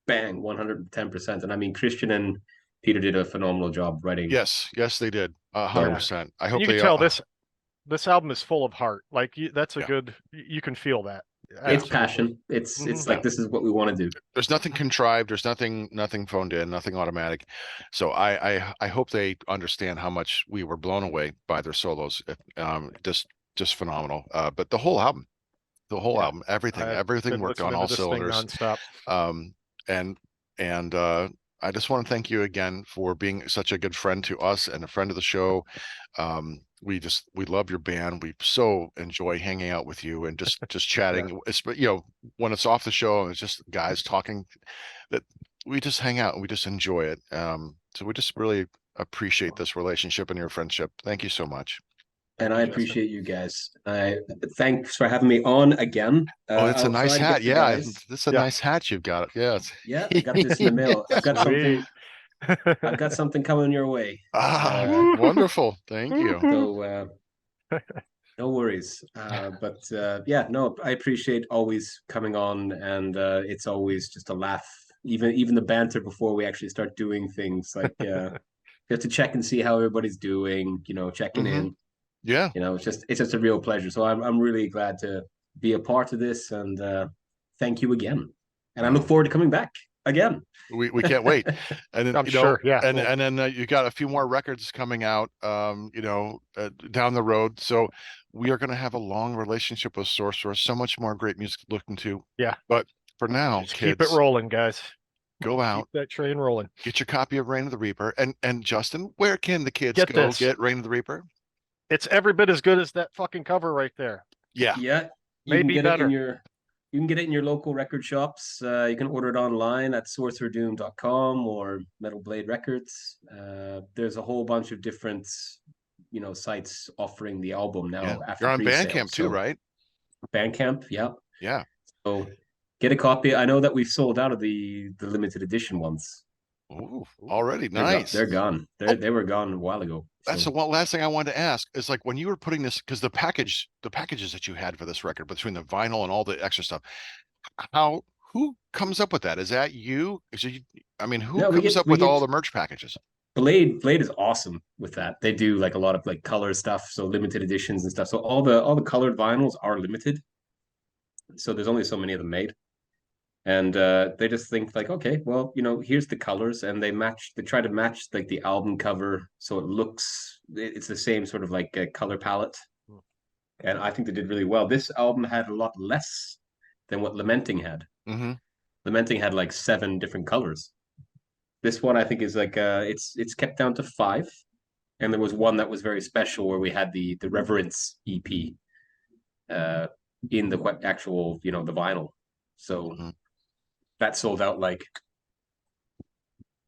bang 110%. And I mean, Christian and Peter did a phenomenal job writing. Yes, they did 100%. I hope You can they tell this album is full of heart. Like that's a Yeah. good. You can feel that. It's Absolutely. passion. It's Mhm. like this is what we want to do. There's nothing contrived. There's nothing phoned in. Nothing automatic. So I hope they understand how much we were blown away by their solos. Just phenomenal. But the whole album, everything I've been worked on listening all to this thing cylinders. nonstop. And I just want to thank you again for being such a good friend to us and a friend of the show. We love your band. We so enjoy hanging out with you and just chatting. It's when it's off the show and it's just guys talking, that we just hang out and we just enjoy it. So we just really appreciate this relationship and your friendship. Thank you so much. And I Justin. appreciate you guys. Thanks for having me on again. Oh, it's a nice hat. Yeah, guys. it's a nice hat you've got. Yes. Yeah, I got this in the mail. I've got something. Sweet. I've got something coming your way. Wonderful. Thank you. So no worries. But yeah, no, I appreciate always coming on, and it's always just a laugh. Even the banter before we actually start doing things, like just to check and see how everybody's doing. Checking in. Yeah. It's just a real pleasure. So I'm really glad to be a part of this, and thank you again. And I look forward to coming back again. We can't wait. And then, I'm sure. Yeah. and then you got a few more records coming out, down the road. So we are going to have a long relationship with Sorcerer. So much more great music to look into. Yeah. But for now, Just kids, keep it rolling, guys. go out, Keep that train rolling. get your copy of Reign of the Reaper. And Justin, where can the kids Get go this. get Reign of the Reaper? It's every bit as good as that fucking cover right there. Yeah. Yeah, you Maybe can get better. it in your You can get it in your local record shops. You can order it online at sorcererdoom.com or Metal Blade Records. There's a whole bunch of different, sites offering the album Yeah. now after You're on pre-sale. Bandcamp too, So right? Bandcamp, yeah. Yeah. So get a copy. I know that we've sold out of the limited edition ones. Ooh, already They're nice. They're gone. They were gone a while ago. That's So the one last thing I wanted to ask is like when you were putting this, because the packages that you had for this record between the vinyl and all the extra stuff, who comes up with that? Is that you? I mean, who no, comes up we with all get the merch packages? Blade is awesome with that. They do like a lot of like color stuff, so limited editions and stuff. So all the colored vinyls are limited. So there's only so many of them made. And they just think like, okay, well, here's the colors, and they try to match like the album cover so it's the same sort of like color palette. And I think they did really well. This album had a lot less than what Lamenting had. Mm-hmm. Lamenting had like 7 different colors. This one I think is like it's kept down to 5. And there was one that was very special where we had the Reverence EP in the actual, the vinyl. So that sold out like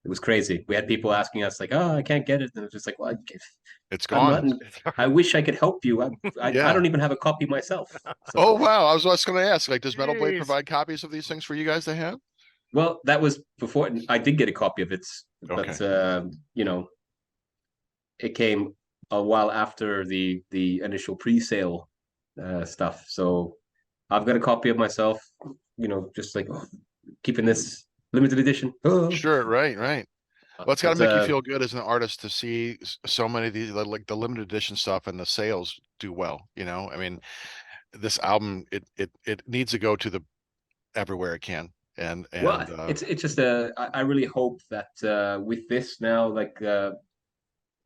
it was crazy. We had people asking us like, "Oh, I can't get it," and it's just like, "Well, It's I'm gone. not. I wish I could help you. I Yeah. don't even have a copy myself." So, Oh wow! I was just going to ask, like, does Metal Blade Jeez. provide copies of these things for you guys to have? well, that was before I did get a copy of it, but it came a while after the initial pre-sale stuff. So I've got a copy of myself. Just like keeping this limited edition. Sure, right. Well, it's got to But, make you feel good as an artist to see so many of these, like the limited edition stuff and the sales do well. I mean, this album, it needs to go to the everywhere it can. And Well, it's just I really hope that with this now, like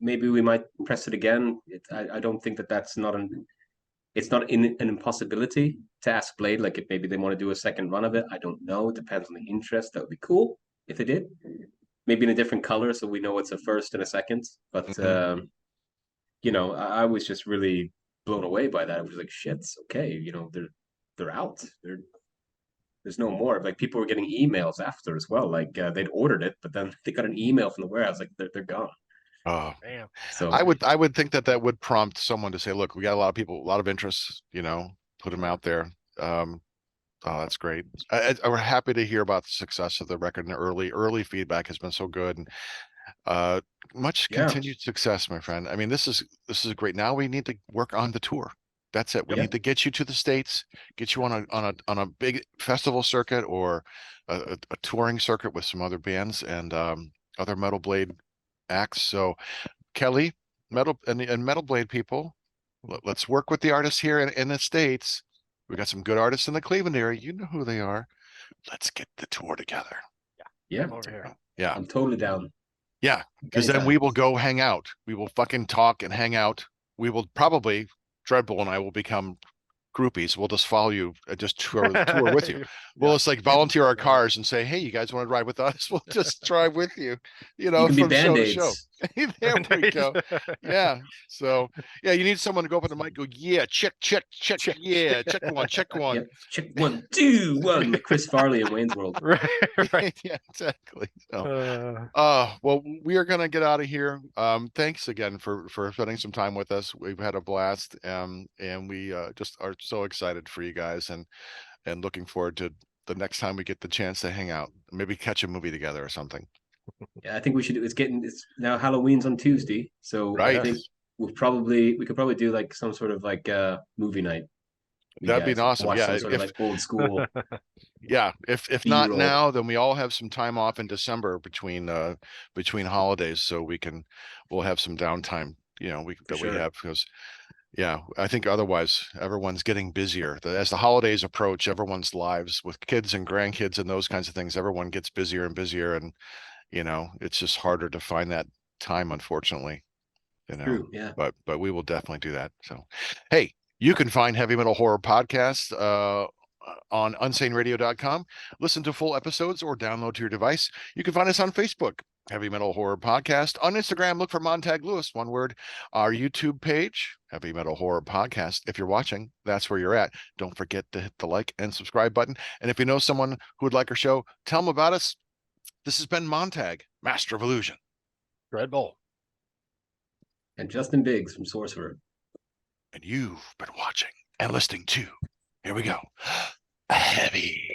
maybe we might press it again. I don't think that's not it's not an impossibility to ask Blade. Like if maybe they want to do a second run of it, I don't know. It depends on the interest. That would be cool if they did. Maybe in a different color, so we know it's a first and a second. But I was just really blown away by that. I was like, shit, okay, they're out. There's no more. Like people were getting emails after as well. Like they'd ordered it, but then they got an email from the warehouse like they're gone. oh, Damn. So I would think that would prompt someone to say, look, we got a lot of people, a lot of interest, put them out there. Oh, that's great. We're happy to hear about the success of the record, and the early feedback has been so good. And much continued success, my friend. I mean, this is great. Now we need to work on the tour. That's it. We need to get you to the States, get you on a big festival circuit or a touring circuit with some other bands and other Metal Blade acts. So Kelly, Metal and Metal Blade people, let's work with the artists here in the States. We got some good artists in the Cleveland area. You know who they are. Let's get the tour together. Yeah. Over here. Yeah. I'm totally down. Yeah. Because then we will go hang out. We will fucking talk and hang out. We will probably, Dreadbull and I will become groupies. We'll just follow you, just tour with you. We'll just like volunteer our cars and say, hey, you guys want to ride with us? We'll just drive with you, You can be from show to show. Band-Aids. There we go. Yeah. So yeah, you need someone to go up on the mic, go, yeah, check, yeah, check one. Yep. Check 1, 2, 1. Like Chris Farley in Wayne's World. Right. Yeah, exactly. So well, we are gonna get out of here. Thanks again for spending some time with us. We've had a blast, and we just are so excited for you guys and looking forward to the next time we get the chance to hang out, maybe catch a movie together or something. Yeah, I think we should. It's now Halloween's on Tuesday, so Right. I think we could probably do like some sort of like movie night. That'd be awesome. Watch Yeah, some sort of like old school. Yeah, if not B-roll. now, then we all have some time off in December between holidays, so we'll have some downtime. We have because. Yeah, I think otherwise everyone's getting busier. As the holidays approach, everyone's lives with kids and grandkids and those kinds of things, everyone gets busier and busier, and it's just harder to find that time, unfortunately. True, yeah. But we will definitely do that. So, hey, you can find Heavy Metal Horror Podcast on unsaneradio.com. Listen to full episodes or download to your device. You can find us on Facebook, Heavy Metal Horror Podcast. On Instagram, look for Montag Lewis, one word. Our YouTube page, Heavy Metal Horror Podcast. If you're watching, that's where you're at. Don't forget to hit the like and subscribe button. And if you know someone who would like our show, tell them about us. This has been Montag, Master of Illusion. Dreadbull. And Justin Biggs from Sorcerer. And you've been watching and listening to, here we go, Heavy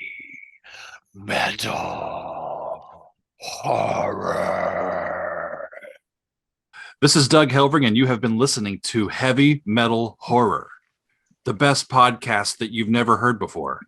Metal Horror. This is Doug Helvering, and you have been listening to Heavy Metal Horror, the best podcast that you've never heard before.